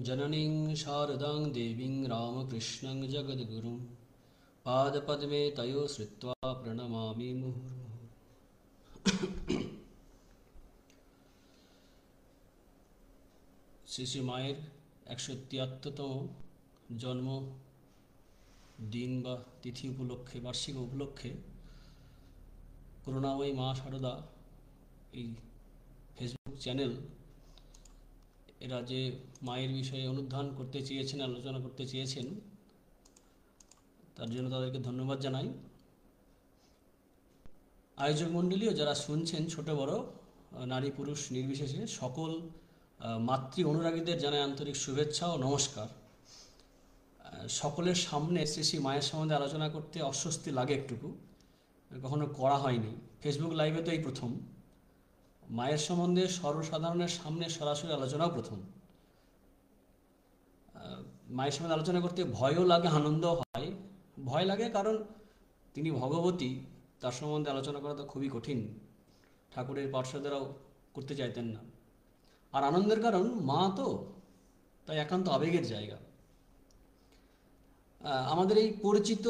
जननीं शारदां देवीं रामकृष्णं जगद्गुरुं पादपद्मे तयो श्रुत्वा प्रणमामि मुहुर्मुहुः। শ্রী শ্রী মায়ের ১৭৩তম জন্মদিন বা তিথি উপলক্ষে, বার্ষিক উপলক্ষে করুণাময়ী মা শারদা এই ফেসবুক চ্যানেল এরা যে মায়ের বিষয়ে অনুধান করতে চেয়েছেন, আলোচনা করতে চেয়েছেন, তার জন্য তাদেরকে ধন্যবাদ জানাই। আয়োজক মণ্ডলীও যারা শুনছেন, ছোট বড়, নারী পুরুষ নির্বিশেষে সকল মাতৃ অনুরাগীদের জানাই আন্তরিক শুভেচ্ছা ও নমস্কার। সকলের সামনে শ্রী শ্রী মায়ের সম্বন্ধে আলোচনা করতে অস্বস্তি লাগে একটুকু, কখনো করা হয়নি। ফেসবুক লাইভে তো এই প্রথম। মায়ের সম্বন্ধে সর্বসাধারণের সামনে সরাসরি আলোচনাও প্রথম। মায়ের সম্বন্ধে আলোচনা করতে ভয়ও লাগে, আনন্দও হয়। ভয় লাগে কারণ তিনি ভগবতী, তার সম্বন্ধে আলোচনা করা তো খুবই কঠিন, ঠাকুরের পার্শ্বদেরাও করতে চাইতেন না। আর আনন্দের কারণ মা তো, তাই একান্ত আবেগের জায়গা। আমাদের এই পরিচিত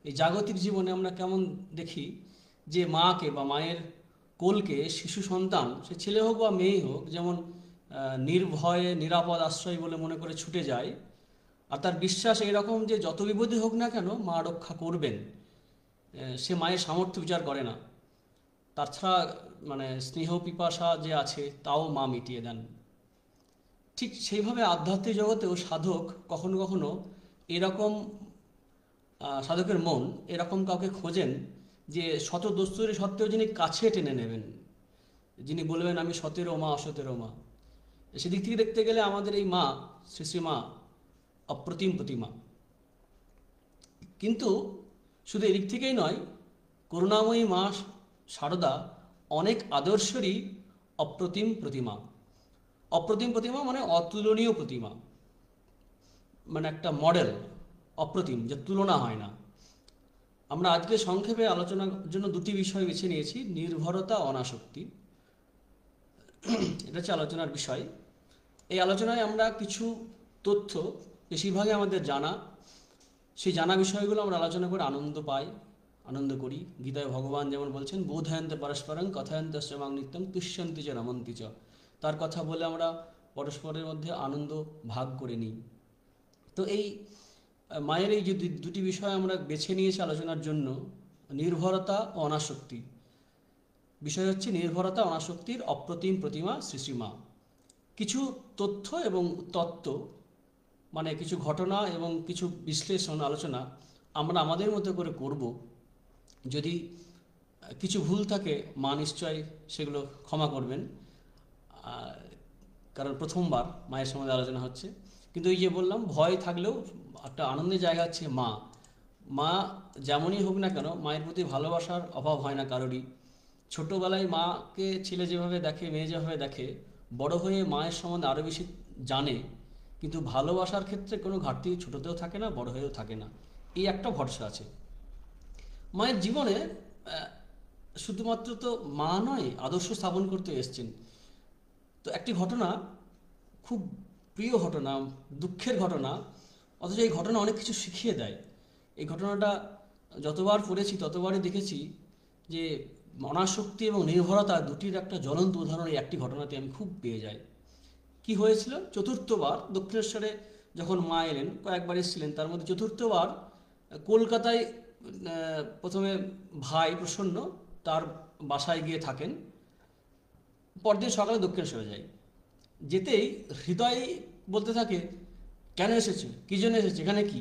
এই জাগতিক জীবনে আমরা কেমন দেখি যে মাকে বা মায়ের কোলকে শিশু সন্তান, সে ছেলে হোক বা মেয়ে হোক, যেমন নির্ভয়ে নিরাপদ আশ্রয় বলে মনে করে ছুটে যায়। আর তার বিশ্বাস এরকম যে যত বিপদই হোক না কেন মা রক্ষা করবেন। সে মায়ের সামর্থ্য বিচার করে না, তাছাড়া স্নেহ পিপাসা যে আছে তাও মা মিটিয়ে দেন। ঠিক সেইভাবে আধ্যাত্মিক জগতেও সাধক কখনো কখনো এরকম, সাধকের মন এরকম কাউকে খোঁজেন যে শত দস্তুরি সত্ত্বেও যিনি কাছে টেনে নেবেন, যিনি বলবেন আমি সতেরো মা অসতেরো মা। সেদিক থেকে দেখতে গেলে আমাদের এই মা, শ্রী শ্রী মা, অপ্রতিম প্রতিমা। কিন্তু শুধু এদিক থেকেই নয়, করুণাময়ী মা শারদা অনেক আদর্শেরই অপ্রতিম প্রতিমা। অপ্রতিম প্রতিমা মানে অতুলনীয় প্রতিমা, একটা মডেল, অপ্রতিম, যে তুলনা হয় না। আমরা আজকে সংক্ষেপে আলোচনার জন্য দুটি বিষয় বেছে নিয়েছি, নির্ভরতা, অনাসক্তি। এটা হচ্ছে আলোচনার বিষয়। এই আলোচনায় আমরা কিছু তথ্য, বেশিরভাগই আমাদের জানা, সেই জানা বিষয়গুলো আমরা আলোচনা করে আনন্দ পাই, আনন্দ করি। গীতায় ভগবান যেমন বলছেন, বোধায়ন্তে পরস্পরং কথায়ন্তে শ্রমাং নিত্যং তুষ্যন্তি চ রমন্তি চ। তার কথা বলে আমরা পরস্পরের মধ্যে আনন্দ ভাগ করে নিই। তো এই মায়ের এই যে দুটি বিষয় আমরা বেছে নিয়েছি আলোচনার জন্য, নির্ভরতা ও অনাসক্তি। বিষয় হচ্ছে নির্ভরতা, অনাসক্তির অপ্রতিম প্রতিমা শ্রী শ্রী মা। কিছু তথ্য এবং তত্ত্ব, কিছু ঘটনা এবং কিছু বিশ্লেষণ, আলোচনা আমরা আমাদের মতো করে করব। যদি কিছু ভুল থাকে মা নিশ্চয় সেগুলো ক্ষমা করবেন, কারণ প্রথমবার মায়ের সম্বন্ধে আলোচনা হচ্ছে। কিন্তু এই যে বললাম, ভয় থাকলেও একটা আনন্দের জায়গা হচ্ছে মা। মা যেমনই হোক না কেন, মায়ের প্রতি ভালোবাসার অভাব হয় না কারোরই। ছোটোবেলায় মাকে ছেলে যেভাবে দেখে, মেয়ে যেভাবে দেখে, বড় হয়ে মায়ের সম্বন্ধে আরও বেশি জানে। কিন্তু ভালোবাসার ক্ষেত্রে কোনো ঘাটতি ছোটোতেও থাকে না, বড় হয়েও থাকে না। এই একটা ভরসা আছে মায়ের জীবনে। শুধুমাত্র তো মা নয়, আদর্শ স্থাপন করতে এসছেন। তো একটি ঘটনা, খুব প্রিয় ঘটনা, দুঃখের ঘটনা, অথচ এই ঘটনা অনেক কিছু শিখিয়ে দেয়। এই ঘটনাটা যতবার পড়েছি ততবারই দেখেছি যে অনাসক্তি এবং নির্ভরতা দুটির একটা জ্বলন্ত উদাহরণ এই একটি ঘটনাতে আমি খুব পেয়ে যাই। কি হয়েছিল? চতুর্থবার দক্ষিণেশ্বরে যখন মা এলেন, কয়েকবার এসেছিলেন, তার মধ্যে চতুর্থবার কলকাতায় প্রথমে ভাই প্রসন্ন তার বাসায় গিয়ে থাকেন। পরদিন সকালে দক্ষিণেশ্বরে যাই। যেতেই হৃদয় বলতে থাকে, কেন এসেছে, কী জন্য এসেছে, এখানে কি?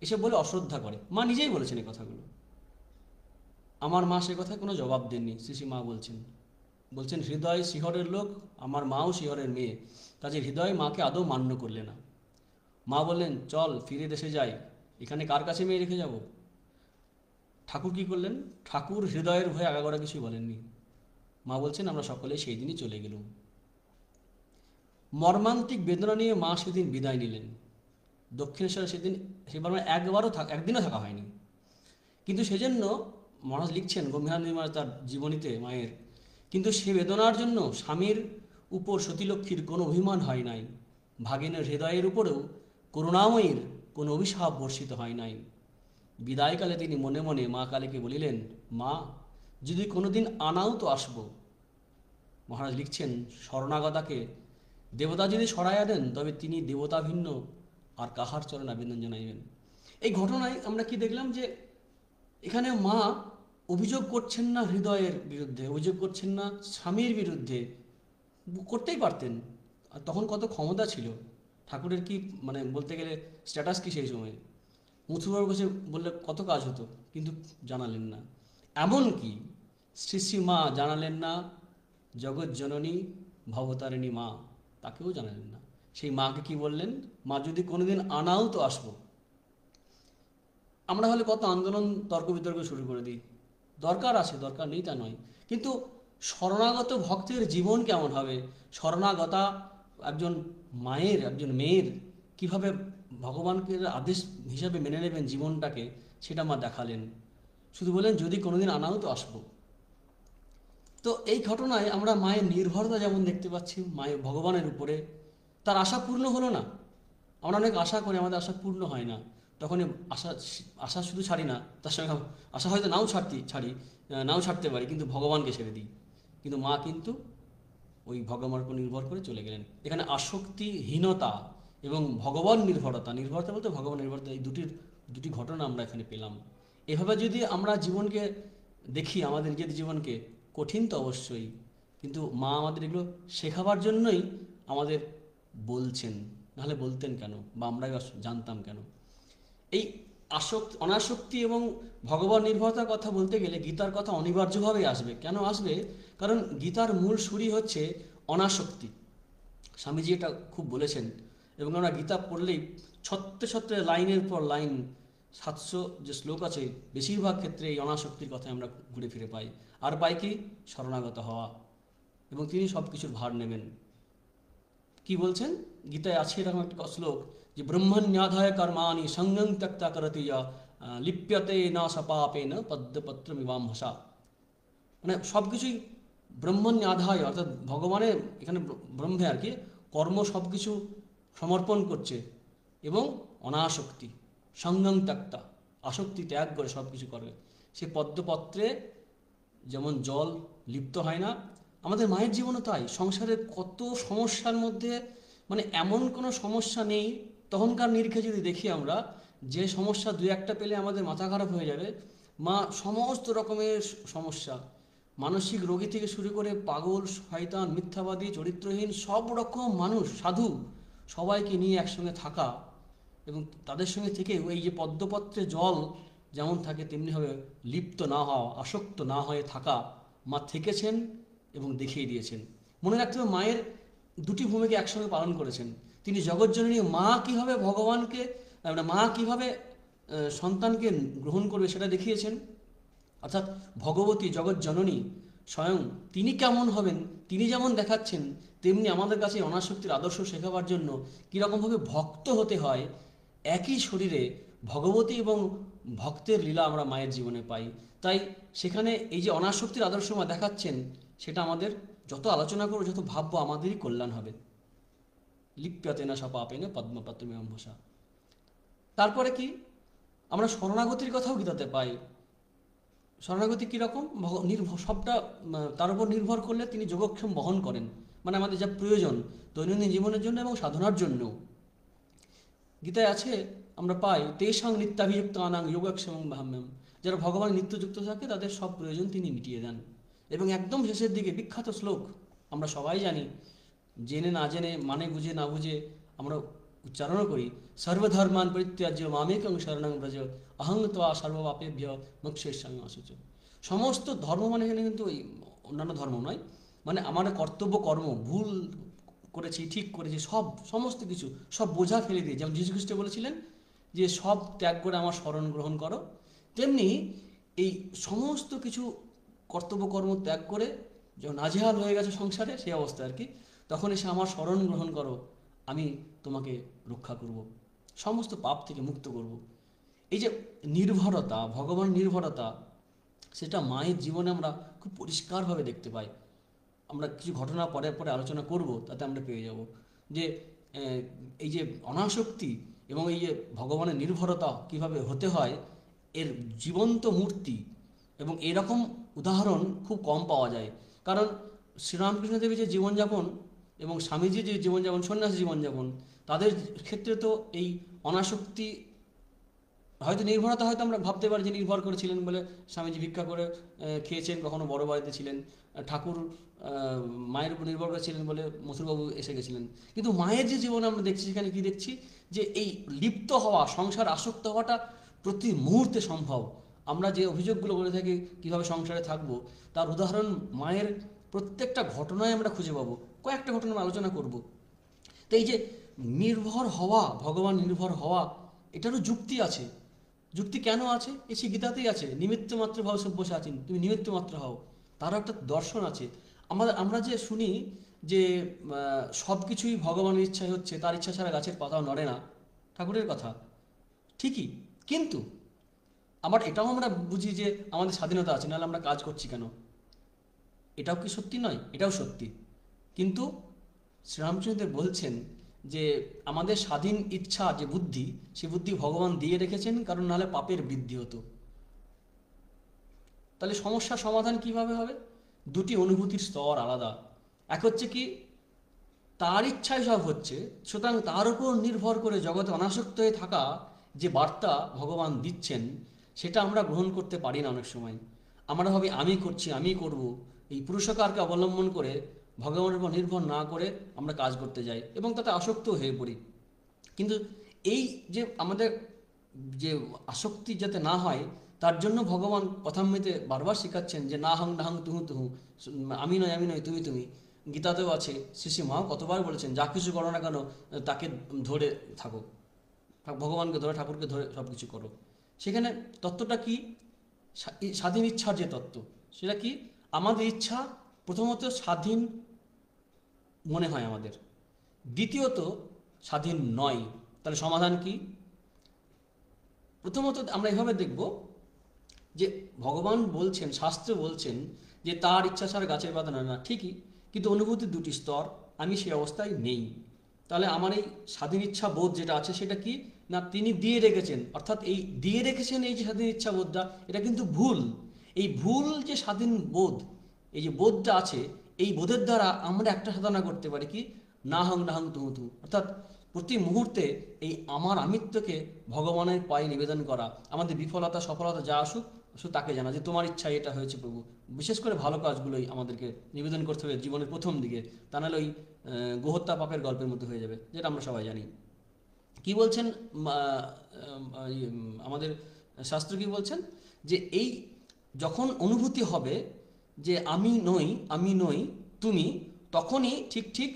এসে বলে অশ্রদ্ধা করে। মা নিজেই বলেছেন এই কথাগুলো। আমার মা সে কথায় কোনো জবাব দেননি। শ্রী মা বলছেন হৃদয় শিহরের লোক, আমার মাও শিহরের মেয়ে, কাজে হৃদয় মাকে আদৌ মান্য করলে না। মা বললেন, চল ফিরে দেশে যাই, এখানে কার কাছে মেয়ে রেখে যাব? ঠাকুর কি করলেন? ঠাকুর হৃদয়ের ভয়ে আগাগোড়া কিছুই বলেননি। মা বলছেন, আমরা সকলে সেই দিনই চলে গেলুম। মর্মান্তিক বেদনা নিয়ে মা সেদিন বিদায় নিলেন। দক্ষিণেশ্বরে সেবার একদিনও থাকা হয়নি। কিন্তু সেজন্য মহারাজ লিখছেন, গম্ভীরানন্দ মহারাজ তার জীবনীতে মায়ের, কিন্তু সে বেদনার জন্য স্বামীর উপর সতীলক্ষ্মীর কোনো অভিমান হয় নাই, ভাগিনের হৃদয়ের উপরেও করুণাময়ীর কোনো অভিশাপ বর্ষিত হয় নাই। বিদায়কালে তিনি মনে মনে মা কালীকে বলিলেন, মা, যদি কোনোদিন আনাও তো আসবো। মহারাজ লিখছেন, শরণাগতাকে দেবতা যদি সরাইয়া দেন, তবে তিনি দেবতা ভিন্ন আর কাহার চরণে আবেদন জানাইবেন। এই ঘটনায় আমরা কি দেখলাম, যে এখানে মা অভিযোগ করছেন না হৃদয়ের বিরুদ্ধে, অভিযোগ করছেন না স্বামীর বিরুদ্ধে, করতেই পারতেন। আর তখন কত ক্ষমতা ছিল ঠাকুরের, কি মানে বলতে গেলে স্ট্যাটাস কি সেই সময়, মুথুবাবুর কাছে বললে কত কাজ হতো, কিন্তু জানালেন না। এমনকি শ্রী শ্রী মা জানালেন না, জগৎ জননী ভবতারিণী মা, তাকেও জানালেন না। সেই মাকে কি বললেন, মা, যদি কোনোদিন আনাও তো আসবো। আমরা হলে কত আন্দোলন, তর্ক বিতর্ক শুরু করে দিই। দরকার আছে, দরকার নেই তা নয়, কিন্তু শরণাগত ভক্তের জীবন কেমন হবে, শরণাগতা একজন মায়ের, একজন মেয়ের কিভাবে ভগবানকে আদেশ হিসাবে মেনে নেবেন জীবনটাকে, সেটা মা দেখালেন। শুধু বলেন, যদি কোনোদিন আনাও তো আসবো। তো এই ঘটনায় আমরা মায়ের নির্ভরতা যেমন দেখতে পাচ্ছি মায়ের ভগবানের উপরে, তার আশা পূর্ণ হলো না। আমরা অনেক আশা করি, আমাদের আশা পূর্ণ হয় না, তখনই আশা শুধু ছাড়ি না, তার সঙ্গে আশা হয়তো নাও ছাড়তে পারি, কিন্তু ভগবানকে ছেড়ে দিই। কিন্তু মা কিন্তু ওই ভগবানের উপর নির্ভর করে চলে গেলেন। এখানে আসক্তিহীনতা এবং ভগবান নির্ভরতা বলতে ভগবান নির্ভরতা, এই দুটি ঘটনা আমরা এখানে পেলাম। এভাবে যদি আমরা জীবনকে দেখি, আমাদের নিজের জীবনকে, কঠিন তো অবশ্যই, কিন্তু মা আমাদের এগুলো শেখাবার জন্যই আমাদের বলছেন, নাহলে বলতেন কেন, বা আমরাই জানতাম কেন। এই অনাসক্তি এবং ভগবান নির্ভরতার কথা বলতে গেলে গীতার কথা অনিবার্যভাবেই আসবে। কেন আসবে? কারণ গীতার মূল সুরই হচ্ছে অনাসক্তি। স্বামীজি এটা খুব বলেছেন, এবং আমরা গীতা পড়লেই ছত্রে ছত্রে লাইনের পর লাইন 700 যে শ্লোক আছে, বেশিরভাগ ক্ষেত্রে এই অনাসক্তির কথা আমরা ঘুরে ফিরে পাই। আর পাই কি? শরণাগত হওয়া, এবং তিনি সব কিছুর ভার নেবেন। কি বলছেন? গীতায় আছে এরকম একটা শ্লোক, যে ব্রহ্মণ্যাধায় কর্মাণি সঙ্গং ত্যক্তা করতি লিপ্যতে না সপাপে না পদ্মপত্র মিবাম্হসা। মানে সব কিছুই ব্রহ্মণ্যাধায়, অর্থাৎ ভগবানের, এখানে ব্রহ্মে আর কি, কর্ম সব কিছু সমর্পণ করছে, এবং অনাসক্তি, সঙ্গং ত্যক্তা, আসক্তি ত্যাগ করে সব কিছু করবে। সে পদ্মপত্রে যেমন জল লিপ্ত হয় না, আমাদের মায়ের জীবনও তাই। সংসারের কত সমস্যার মধ্যে, মানে এমন কোনো সমস্যা নেই তখনকার নিরিখে যদি দেখি আমরা, যে সমস্যা দু একটা পেলে আমাদের মাথা খারাপ হয়ে যাবে, মা সমস্ত রকমের সমস্যা, মানসিক রোগী থেকে শুরু করে পাগল, শয়তান, মিথ্যাবাদী, চরিত্রহীন সব রকম মানুষ, সাধু, সবাইকে নিয়ে একসঙ্গে থাকা, এবং তাদের সঙ্গে থেকে এই যে পদ্মপত্রে জল যেমন থাকে তেমনিভাবে লিপ্ত না হওয়া, আসক্ত না হয়ে থাকা, মা থেকেছেন এবং দেখিয়ে দিয়েছেন। মনে রাখতে হবে, মায়ের দুটি ভূমিকা একসঙ্গে পালন করেছেন। তিনি জগৎজননী, মা কীভাবে ভগবানকে, মা কীভাবে সন্তানকে গ্রহণ করবে সেটা দেখিয়েছেন। অর্থাৎ ভগবতী জগৎজননী স্বয়ং তিনি কেমন হবেন, তিনি যেমন দেখাচ্ছেন, তেমনি আমাদের কাছে অনাসক্তির আদর্শ শেখাবার জন্য কীরকমভাবে ভক্ত হতে হয়, একই শরীরে ভগবতী এবং ভক্তের লীলা আমরা মায়ের জীবনে পাই। তাই সেখানে এই যে অনাসক্তির আদর্শ মা দেখাচ্ছেন, সেটা আমাদের যত আলোচনা করবো, যত ভাববো, আমাদেরই কল্যাণ হবে। লিপ্যতে না সপাপে না পদ্মপত্রমিবম্হসা। তারপরে কি, আমরা শরণাগতির কথাও গীতাতে পাই। শরণাগতি কীরকম? সবটা তার উপর নির্ভর করলে তিনি যোগক্ষেম বহন করেন, মানে আমাদের যা প্রয়োজন দৈনন্দিন জীবনের জন্য এবং সাধনার জন্যও। গীতায় আছে, আমরা পাই, তেষাং নিত্যাভিযুক্ত আনাং যোগক্ষেম ভাম্যম, যারা ভগবান নিত্যযুক্ত থাকে তাদের সব প্রয়োজন তিনি মিটিয়ে দেন। এবং একদম শেষের দিকে বিখ্যাত শ্লোক, আমরা সবাই জানি, জেনে না জেনে, মানে বুঝে না বুঝে আমরা উচ্চারণও করি, সর্বধর্মান পরিত্যাজ্য মামেকং শরণং ব্রজ অহং ত্বা সর্বপাপেভ্য মোক্ষয়িষ্যামি মা শুচি। সমস্ত ধর্ম মানে এখানে কিন্তু ওই অন্যান্য ধর্ম নয়, মানে আমার কর্তব্য কর্ম, ভুল করেছি, ঠিক করেছি, সমস্ত কিছু সব বোঝা ফেলে দিয়ে, যেমন যীশু খ্রিস্ট বলেছিলেন যে সব ত্যাগ করে আমার শরণ গ্রহণ করো, তেমনি এই সমস্ত কিছু কর্তব্য কর্ম ত্যাগ করে যখন নাজেহাল হয়ে গেছে সংসারে, সেই অবস্থা আর কি, তখন এসে আমার শরণ গ্রহণ করো, আমি তোমাকে রক্ষা করব, সমস্ত পাপ থেকে মুক্ত করব। এই যে নির্ভরতা, ভগবান নির্ভরতা, সেটা মায়ের জীবনে আমরা খুব পরিষ্কারভাবে দেখতে পাই। আমরা কিছু ঘটনা পরে পরে আলোচনা করব, তাতে আমরা পেয়ে যাব যে এই যে অনাসক্তি এবং এই যে ভগবানের নির্ভরতা কিভাবে হতে হয়, এর জীবন্ত মূর্তি এবং এরকম উদাহরণ খুব কম পাওয়া যায়। কারণ শ্রীরামকৃষ্ণদেবের যে জীবনযাপন এবং স্বামীজির যে জীবনযাপন, সন্ন্যাসী জীবনযাপন, তাদের ক্ষেত্রে তো এই অনাসক্তি, হয়তো নির্ভরতা হয়তো আমরা ভাবতে পারি যে নির্ভর করেছিলেন বলে স্বামীজি ভিক্ষা করে খেয়েছেন, কখনো বড় বাড়িতে ছিলেন, ঠাকুর মায়ের উপর নির্ভর করেছিলেন বলে মথুরবাবু এসে গেছিলেন। কিন্তু মায়ের যে জীবন আমরা দেখছি, সেখানে কি দেখছি যে এই লিপ্ত হওয়া, সংসার আসক্ত হওয়াটা প্রতি মুহূর্তে সম্ভব। আমরা যে অভিযোগগুলো করে থাকি কীভাবে সংসারে থাকবো, তার উদাহরণ মায়ের প্রত্যেকটা ঘটনায় আমরা খুঁজে পাবো। কয়েকটা ঘটনা আমরা আলোচনা করব। তো এই যে নির্ভর হওয়া, ভগবান নির্ভর হওয়া, এটারও যুক্তি আছে। যুক্তি কেন আছে? এই সে গীতাতেই আছে, নিমিত্ত মাত্র ভাব সব্যসা আছেন, তুমি নিমিত্ত মাত্র হও। তারও একটা দর্শন আছে। আমরা যে শুনি যে সব কিছুই ভগবানের ইচ্ছায় হচ্ছে, তার ইচ্ছা ছাড়া গাছের পাতাও নড়ে না, ঠাকুরের কথা ঠিকই, কিন্তু আবার এটাও আমরা বুঝি যে আমাদের স্বাধীনতা আছে, নাহলে আমরা কাজ করছি কেন? এটাও কি সত্যি নয়? এটাও সত্যি। কিন্তু শ্রীরামচন্দ্র বলছেন যে আমাদের স্বাধীন ইচ্ছা যে বুদ্ধি, সে বুদ্ধি ভগবান দিয়ে রেখেছেন, কারণ নাহলে পাপের বৃদ্ধি হতো। তাহলে সমস্যার সমাধান কিভাবে হবে? দুটি অনুভূতির স্তর আলাদা। এক হচ্ছে কি, তার ইচ্ছায় সব হচ্ছে, সুতরাং তার উপর নির্ভর করে জগতে অনাসক্ত হয়ে থাকা যে বার্তা ভগবান দিচ্ছেন, সেটা আমরা গ্রহণ করতে পারি না। অনেক সময় আমরা ভাবি আমি করছি, আমি করব, এই পুরুষকারকে অবলম্বন করে ভগবানের উপর নির্ভর না করে আমরা কাজ করতে যাই এবং তাতে আসক্ত হয়ে পড়ি। কিন্তু এই যে আমাদের যে আসক্তি যাতে না হয়, তার জন্য ভগবান কথামৃতে বারবার শেখাচ্ছেন যে না হাং তুহু তুহু, আমি নয় আমি নয় তুমি তুমি। গীতাতেও আছে, শ্রী মাও কতবার বলেছেন যা কিছু করো না কেন তাকে ধরে থাকো, ভগবানকে ধরে, ঠাকুরকে ধরে সব কিছু করো। সেখানে তত্ত্বটা কি? স্বাধীন ইচ্ছার যে তত্ত্ব, সেটা কি? আমাদের ইচ্ছা প্রথমত স্বাধীন মনে হয় আমাদের, দ্বিতীয়ত স্বাধীন নয়। তাহলে সমাধান কি? প্রথমত আমরা এভাবে দেখব যে ভগবান বলছেন, শাস্ত্র বলছেন যে তার ইচ্ছা ছাড়া গাছের পাতা নড়ে না, ঠিকই, কিন্তু অনুভূতির দুটি স্তর, আমি সেই অবস্থায় নেই। তাহলে আমার এই স্বাধীন ইচ্ছা বোধ যেটা আছে, সেটা কি না তিনি দিয়ে রেখেছেন, অর্থাৎ এই দিয়ে রেখেছেন এই যে স্বাধীন ইচ্ছা বোধটা, এটা কিন্তু ভুল। এই ভুল যে স্বাধীন বোধ, এই যে বোধটা আছে, এই বোধের দ্বারা আমরা একটা সাধনা করতে পারি কি, না হাং তুহু তুহু, অর্থাৎ প্রতি মুহূর্তে এই আমার আমিত্বকে ভগবানের পায়ে নিবেদন করা। আমাদের বিফলতা সফলতা যা আসুক, শুধু তাকে জানা যে তোমার ইচ্ছা এটা হয়েছে প্রভু। বিশেষ করে ভালো কাজগুলোই আমাদেরকে নিবেদন করতে হবে জীবনের প্রথম দিকে, তা নাহলে ওই গোহত্যা পাপের গল্পের মধ্যে হয়ে যাবে, যেটা আমরা সবাই জানি। কি বলছেন আমাদের শাস্ত্র? কি বলছেন যে এই যখন অনুভূতি হবে যে আমি নই তুমি, তখনই ঠিক ঠিক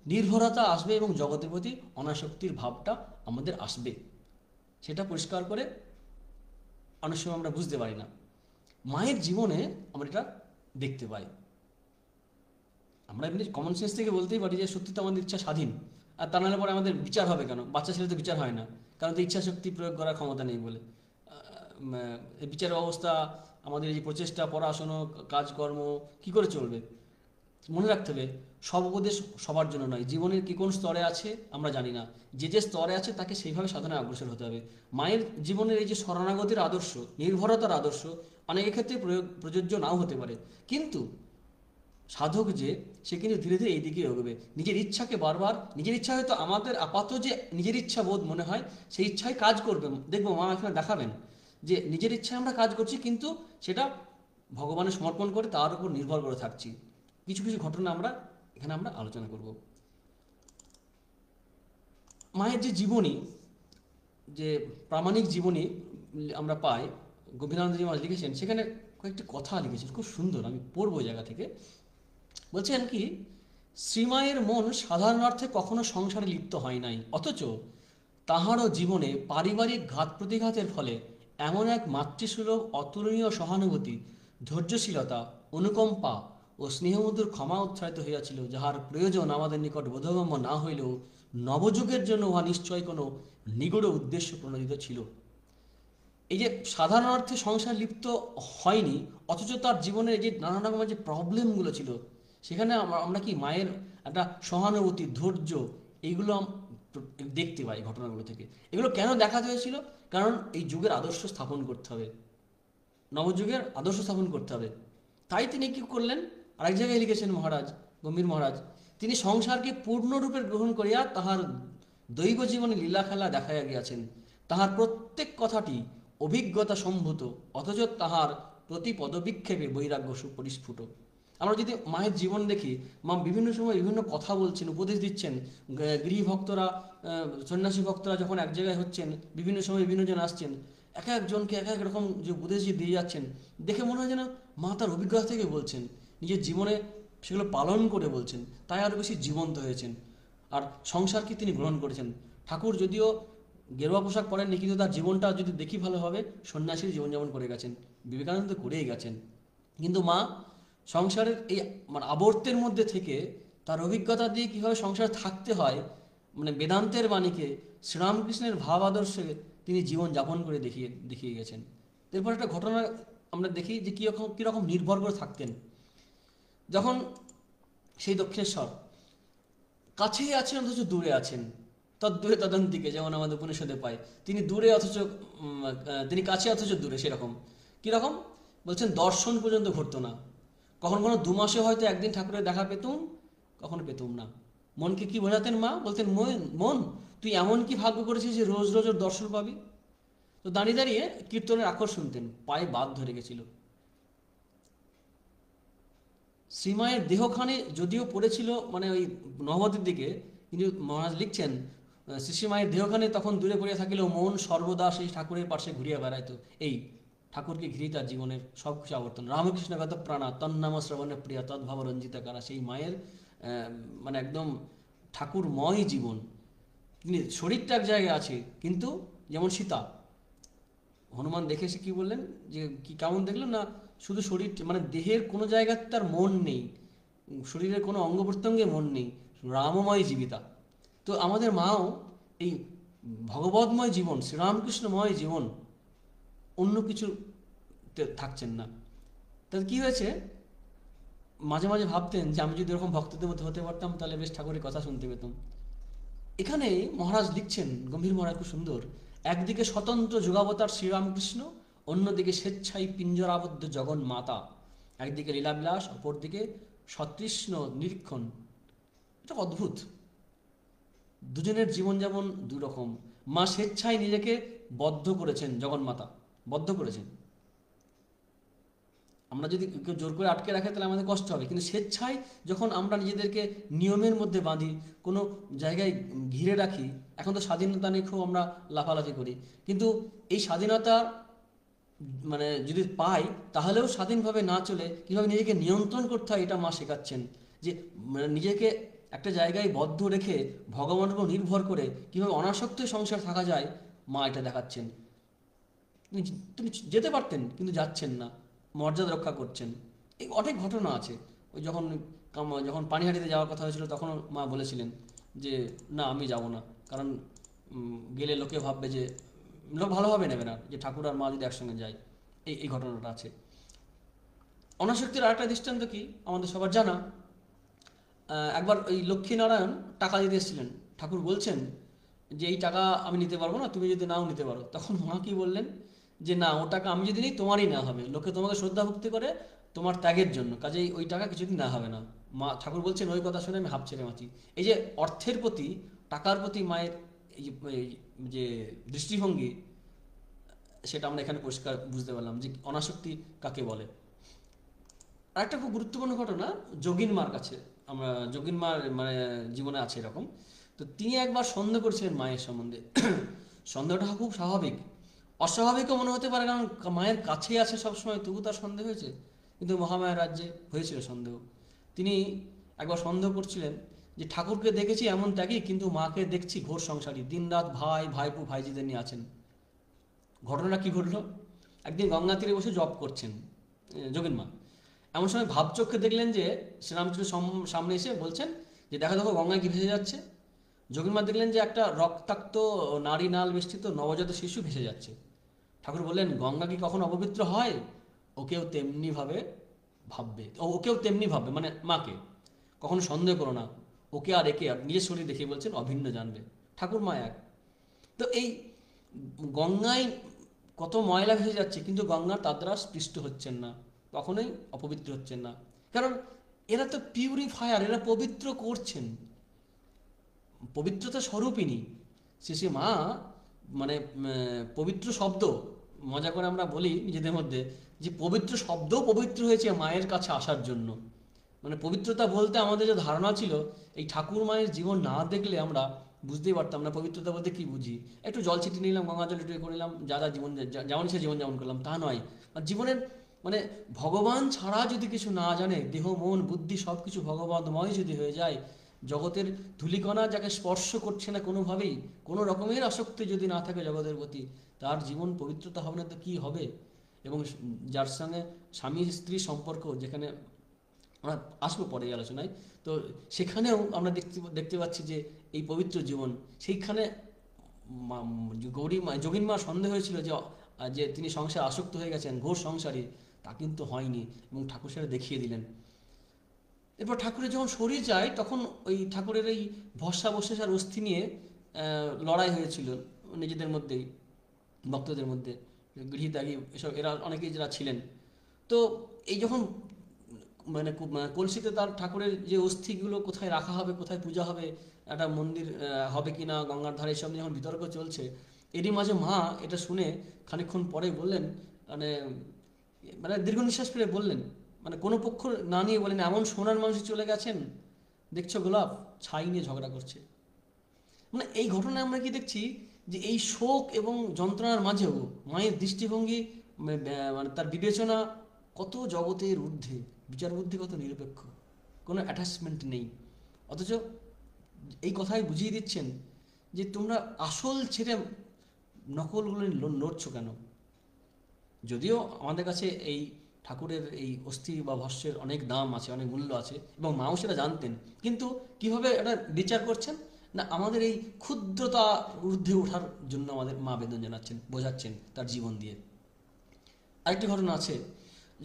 নির্ভরতা আসবে এবং জগতের প্রতি অনাসক্তির ভাবটা আমাদের আসবে। সেটা পরিষ্কার করে অনেক সময় আমরা বুঝতে পারি না। মায়ের জীবনে আমরা এটা দেখতে পাই। আমরা এমনি কমন সেন্স থেকে বলতেই পারি যে সত্যি তো আমাদের ইচ্ছা স্বাধীন, আর তা নাহলে পরে আমাদের বিচার হবে কেন? বাচ্চা ছেলে তো বিচার হয় না, কারণ তো ইচ্ছা শক্তি প্রয়োগ করার ক্ষমতা নেই বলে। বিচার ব্যবস্থা, আমাদের এই যে প্রচেষ্টা, পড়াশুনো, কাজকর্ম কী করে চলবে? মনে রাখতে হবে, সব উপদেশ সবার জন্য নয়। জীবনের কি কোন স্তরে আছে আমরা জানি না, যে যে স্তরে আছে তাকে সেইভাবে সাধনায় অগ্রসর হতে হবে। মায়ের জীবনের এই যে শরণাগতির আদর্শ, নির্ভরতার আদর্শ অনেকের ক্ষেত্রে প্রযোজ্য নাও হতে পারে, কিন্তু সাধক যে, সে কিন্তু ধীরে ধীরে এই দিকে এগোবে। নিজের ইচ্ছাকে বারবার, নিজের ইচ্ছা হয়তো আমাদের আপাতত যে নিজের ইচ্ছা বোধ মনে হয়, সেই ইচ্ছায় কাজ করবে। দেখবো মা এখানে দেখাবেন যে নিজের ইচ্ছায় আমরা কাজ করছি, কিন্তু সেটা ভগবানের সমর্পণ করে তার উপর নির্ভর করে থাকছি। কিছু কিছু ঘটনা এখানে আমরা আলোচনা করব। মায়ের যে জীবনী, যে প্রামাণিক জীবনী আমরা পাই, গোপীনানন্দজি মহারাজ লিখেছেন, সেখানে কয়েকটি কথা লিখেছেন, খুব সুন্দর, আমি পড়বো জায়গা থেকে। বলছেন কি, শ্রীমায়ের মন সাধারণ অর্থে কখনো সংসারে লিপ্ত হয় নাই, অথচ তাহারও জীবনে পারিবারিক ঘাত প্রতিঘাতের ফলে এমন এক মাতৃসুলভ অতুলনীয় সহানুভূতি, ধৈর্যশীলতা, অনুকম্পা ও স্নেহমধুর ক্ষমা উচ্চারিত হইয়াছিল, যাহার প্রয়োজন আমাদের নিকট বোধগম্য না হইলেও নবযুগের জন্য উহা নিশ্চয় কোনো নিগূঢ় উদ্দেশ্য প্রণোদিত ছিল। এই যে সাধারণ অর্থে সংসার লিপ্ত হয়নি, অথচ তার জীবনের এই যে নানা রকমের যে প্রবলেমগুলো ছিল, সেখানে আমরা কি মায়ের একটা সহানুভূতি, ধৈর্য, এইগুলো দেখতে পাই ঘটনাগুলো থেকে। এগুলো কেন দেখাতে হয়েছিল? কারণ এই যুগের আদর্শ স্থাপন করতে হবে, নবযুগের আদর্শ স্থাপন করতে হবে। তাই তিনি কি করলেন, আরেক জায়গায় লিখেছেন মহারাজ, গম্ভীর মহারাজ, তিনি সংসারকে পূর্ণরূপে গ্রহণ করিয়া তাহার দৈব জীবনে লীলা খেলা দেখাইয়া গিয়াছেন। তাহার প্রত্যেক কথাটি অভিজ্ঞতা সম্ভূত, অথচ তাহার প্রতি পদবিক্ষেপে বৈরাগ্য সুপরিস্ফুট। আমরা যদি মায়ের জীবন দেখি, মা বিভিন্ন সময় বিভিন্ন কথা বলছেন, উপদেশ দিচ্ছেন। গৃহভক্তরা, সন্ন্যাসী ভক্তরা যখন এক জায়গায় হচ্ছেন, বিভিন্ন সময় বিভিন্ন জন আসছেন, এক একজনকে এক এক রকম যে উপদেশ দিয়ে যাচ্ছেন, দেখে মনে হয় যেন মা তার অভিজ্ঞতা থেকে বলছেন, নিজের জীবনে সেগুলো পালন করে বলছেন, তাই আরও বেশি জীবন্ত হয়েছেন। আর সংসারকে তিনি গ্রহণ করেছেন। ঠাকুর যদিও গেরুয়া পোশাক পরেননি, কিন্তু তার জীবনটা যদি দেখি ভালোভাবে সন্ন্যাসীর জীবনযাপন করে গেছেন, বিবেকানন্দ করেই গেছেন। কিন্তু মা সংসারের এই মানে আবর্তের মধ্যে থেকে তার অভিজ্ঞতা দিয়ে কীভাবে সংসার থাকতে হয়, মানে বেদান্তের বাণীকে, শ্রীরামকৃষ্ণের ভাব আদর্শে তিনি জীবন যাপন করে দেখিয়ে গেছেন। এরপর একটা ঘটনা আমরা দেখি যে কীরকম নির্ভর করে থাকতেন। যখন সেই দক্ষিণেশ্বর কাছেই আছেন অথচ দূরে আছেন, তদ্দূরে তদন্তিকে, যেমন আমাদের উপনিষদে পাই, তিনি দূরে অথচ তিনি কাছে অথচ দূরে, সেরকম কীরকম বলছেন, দর্শন পর্যন্ত ঘটতো না। কখনো কখনো 2 মাসে হয়তো একদিন ঠাকুরের দেখা পেতুম, কখনো পেতুম না। মনকে কি বোঝাতেন মা? বলতেন, মন তুই এমন কি ভাগ্য করেছিস যে রোজ রোজ ওর দর্শন পাবি? তো দাঁড়িয়ে দাঁড়িয়ে কীর্তনের আখর শুনতেন, পায়ে বাদ ধরে গেছিল। শ্রীমায়ের দেহখানে যদিও পড়েছিল মানে ওই নহবতের দিকে, কিন্তু মহারাজ লিখছেন, শ্রীমায়ের দেহখানে তখন দূরে পড়িয়া থাকিলেও মন সর্বদা সেই ঠাকুরের পাশে ঘুরিয়া বেড়াইতো। এই ঠাকুরকে ঘিরেই তার জীবনের সব কিছু আবর্তন। রামকৃষ্ণ গত প্রাণা তন্নাম শ্রবণে প্রিয়া তদ্ভাব রঞ্জিতা কারা, সেই মায়ের মানে একদম ঠাকুরময় জীবন। তিনি শরীরটা এক জায়গায় আছে, কিন্তু যেমন সীতা, হনুমান দেখে এসে কী বললেন, যে কি কেমন দেখলেন না, শুধু শরীর মানে দেহের কোনো জায়গায় তার মন নেই, শরীরের কোনো অঙ্গ প্রত্যঙ্গে মন নেই, রামময় জীবিতা। তো আমাদের মাও এই ভগবতময় জীবন, শ্রীরামকৃষ্ণময় জীবন, অন্য কিছু থাকছেন না। তাহলে কী হয়েছে, মাঝে মাঝে ভাবতেন যে আমি যদি এরকম ভক্তদের মধ্যে হতে পারতাম তাহলে বেশ ঠাকুরের কথা শুনতে পেতাম। এখানে মহারাজ লিখছেন, গম্ভীর মহারাজ খুব সুন্দর, একদিকে স্বতন্ত্র যুগাবতার শ্রীরামকৃষ্ণ, অন্যদিকে স্বেচ্ছায় পিঞ্জরাবদ্ধ জগন মাতা, একদিকে লীলাবিলাস, অপরদিকে সতৃষ্ণ নিরীক্ষণ। এটা অদ্ভুত, দুজনের জীবনযাপন দুরকম। মা স্বেচ্ছায় নিজেকে বদ্ধ করেছেন, জগন্মাতা বদ্ধ করেছেন। আমরা যদি কেউ জোর করে আটকে রাখে তাহলে আমাদের কষ্ট হবে, কিন্তু স্বেচ্ছায় যখন আমরা নিজেদেরকে নিয়মের মধ্যে বাঁধি, কোনো জায়গায় ঘিরে রাখি, এখন তো স্বাধীনতা নিয়ে খুব আমরা লাফালাফি করি, কিন্তু এই স্বাধীনতা মানে যদি পাই তাহলেও স্বাধীনভাবে না চলে কীভাবে নিজেকে নিয়ন্ত্রণ করতে হয়, এটা মা শেখাচ্ছেন। যে মানে নিজেকে একটা জায়গায় বদ্ধ রেখে ভগবানের উপর নির্ভর করে কীভাবে অনাসক্ত সংসার থাকা যায়, মা এটা দেখাচ্ছেন। তিনি যেতে পারতেন কিন্তু যাচ্ছেন না, মর্যাদা রক্ষা করছেন। এই অনেক ঘটনা আছে। ওই যখন পানিহাটিতে যাওয়ার কথা হয়েছিল তখন মা বলেছিলেন যে না আমি যাব না, কারণ গেলে লোকে ভাববে যে, লোক ভালোভাবে নেবে না যে ঠাকুর আর মা যদি একসঙ্গে যায়। এই ঘটনাটা আছে। অনাসক্তির আরেকটা দৃষ্টান্ত কি আমাদের সবার জানা, একবার ওই লক্ষ্মীনারায়ণ টাকা দিতে এসেছিলেন, ঠাকুর বলছেন যে এই টাকা আমি নিতে পারবো না, তুমি যদি নাও নিতে পারো। তখন মা কি বললেন, যে না, ও টাকা আমি যদি নিই তোমারই না হবে, লোকে তোমাকে শ্রদ্ধা ভক্তি করে তোমার ত্যাগের জন্য, কাজেই ওই টাকা কিছুদিন না হবে না। মা ঠাকুর বলছেন, ওই কথা শুনে আমি হাঁপ ছেড়ে বাঁচি। এই যে অর্থের প্রতি, টাকার প্রতি মায়ের এই যে দৃষ্টিভঙ্গি, সেটা আমরা এখানে পরিষ্কার বুঝতে পারলাম যে অনাসক্তি কাকে বলে। আরেকটা খুব গুরুত্বপূর্ণ ঘটনা যোগিন মার কাছে, আমরা যোগিন মার মানে জীবনে আছে এরকম। তো তিনি একবার সন্দেহ করছিলেন মায়ের সম্বন্ধে। সন্দেহটা খুব স্বাভাবিক, অস্বাভাবিকও মনে হতে পারে, কারণ মায়ের কাছেই আছে সবসময়, তবু তার সন্দেহ হয়েছে। কিন্তু মহামায়ার রাজ্যে হয়েছিল সন্দেহ। তিনি একবার সন্দেহ করছিলেন যে ঠাকুরকে দেখেছি এমন ত্যাগী, কিন্তু মাকে দেখছি ঘোর সংসারী, দিনরাত ভাইপো ভাইজিদের নিয়ে আছেন। ঘটনাটা কি ঘটলো, একদিন গঙ্গা তীরে বসে জপ করছেন যোগিন মা। এমন সময় ভাবচক্ষে দেখলেন যে শ্রীরামকৃষ্ণ সামনে এসে বলছেন যে দেখো দেখো গঙ্গায় কি ভেসে যাচ্ছে। যোগিন মা দেখলেন যে একটা রক্তাক্ত নারী নাল বেষ্টিত নবজাত শিশু ভেসে যাচ্ছে। ঠাকুর বললেন, গঙ্গা কি কখনো অপবিত্র হয়? ওকেও তেমনি ভাবে ভাববে, ওকেও তেমনি ভাববে, মানে মাকে। কখনো সন্দেহ করো না, ওকে আর একে আর নিজের শরীর দেখে বলছেন অভিন্ন জানবে, ঠাকুর মা এক। তো এই গঙ্গায় কত ময়লা ভেসে যাচ্ছে, কিন্তু গঙ্গার তার দ্বারা স্পৃষ্ট হচ্ছেন না, কখনোই অপবিত্র হচ্ছেন না, কারণ এরা তো পিউরিফায়ার, এরা পবিত্র করছেন, পবিত্রতা স্বরূপিনী। শ্রী মা মানে পবিত্র শব্দ, মজা করে আমরা বলি নিজেদের মধ্যে যে পবিত্র শব্দও পবিত্র হয়েছে মায়ের কাছে আসার জন্য। মানে পবিত্রতা বলতে আমাদের যে ধারণা ছিল, এই ঠাকুর মায়ের জীবন না দেখলে আমরা বুঝতেই পারতাম না পবিত্রতা বলতে কি বুঝি। একটু জল ছিটিয়ে নিলাম, গঙ্গা জল একটু করে নিলাম, যা যা জীবন যেমন সে জীবন যেমন করলাম, তা নয়। আর জীবনের মানে ভগবান ছাড়া যদি কিছু না জানে, দেহ মন বুদ্ধি সব কিছু ভগবানময় যদি হয়ে যায়, জগতের ধূলিকণা যাকে স্পর্শ করছে না কোনোভাবেই, কোনো রকমের আসক্তি যদি না থাকে জগতের প্রতি, তার জীবন পবিত্রতা হবে না তো কী হবে? এবং যার সঙ্গে স্বামী স্ত্রী সম্পর্ক, যেখানে আমরা আসবো পরে এই আলোচনায়, তো সেখানেও আমরা দেখতে পাচ্ছি যে এই পবিত্র জীবন, সেইখানে গৌরী মা যোগিন মা সন্দেহ হয়েছিল যে যে তিনি সংসারে আসক্ত হয়ে গেছেন, ঘোর সংসারী, তা কিন্তু হয়নি, এবং ঠাকুর সেটা দেখিয়ে দিলেন। এরপর ঠাকুরের যখন শরীর যায়, তখন ওই ঠাকুরের এই ভস্মাবশেষ আর অস্থি নিয়ে লড়াই হয়েছিল নিজেদের মধ্যেই, ভক্তদের মধ্যে, গৃহীত্যাগী এসব এরা অনেকেই যারা ছিলেন। তো এই যখন মানে কলসিতে তার ঠাকুরের যে অস্থিগুলো কোথায় রাখা হবে, কোথায় পূজা হবে, একটা মন্দির হবে কিনা গঙ্গার ধারে, এসব নিয়ে যখন বিতর্ক চলছে, এরই মাঝে মা এটা শুনে খানিকক্ষণ পরে বললেন, মানে মানে দীর্ঘ নিঃশ্বাস ফেলে বললেন, মানে কোনো পক্ষ না নিয়ে বলেন, এমন সোনার মানুষ চলে গেছেন, দেখছো গোলাপ ছাই নিয়ে ঝগড়া করছে। মানে এই ঘটনায় আমরা কি দেখছি যে এই শোক এবং যন্ত্রণার মাঝেও মায়ের দৃষ্টিভঙ্গি, মানে তার বিবেচনা কত জগতের ঊর্ধ্বে, বিচার বুদ্ধি কত নিরপেক্ষ, কোনো অ্যাটাচমেন্ট নেই। অথচ এই কথাই বুঝিয়ে দিচ্ছেন যে তোমরা আসল ছেড়ে নকলগুলো লড়ছো কেন? যদিও আমাদের কাছে এই ঠাকুরের এই অস্থি বা ভস্যের অনেক দাম আছে, অনেক মূল্য আছে, এবং মাও সেটা জানতেন, কিন্তু কিভাবে এটা বিচার করছেন না, আমাদের এই ক্ষুদ্রতা ঊর্ধ্বে ওঠার জন্য আমাদের মা বেদন জানাচ্ছেন, বোঝাচ্ছেন তার জীবন দিয়ে। আরেকটি ঘটনা আছে,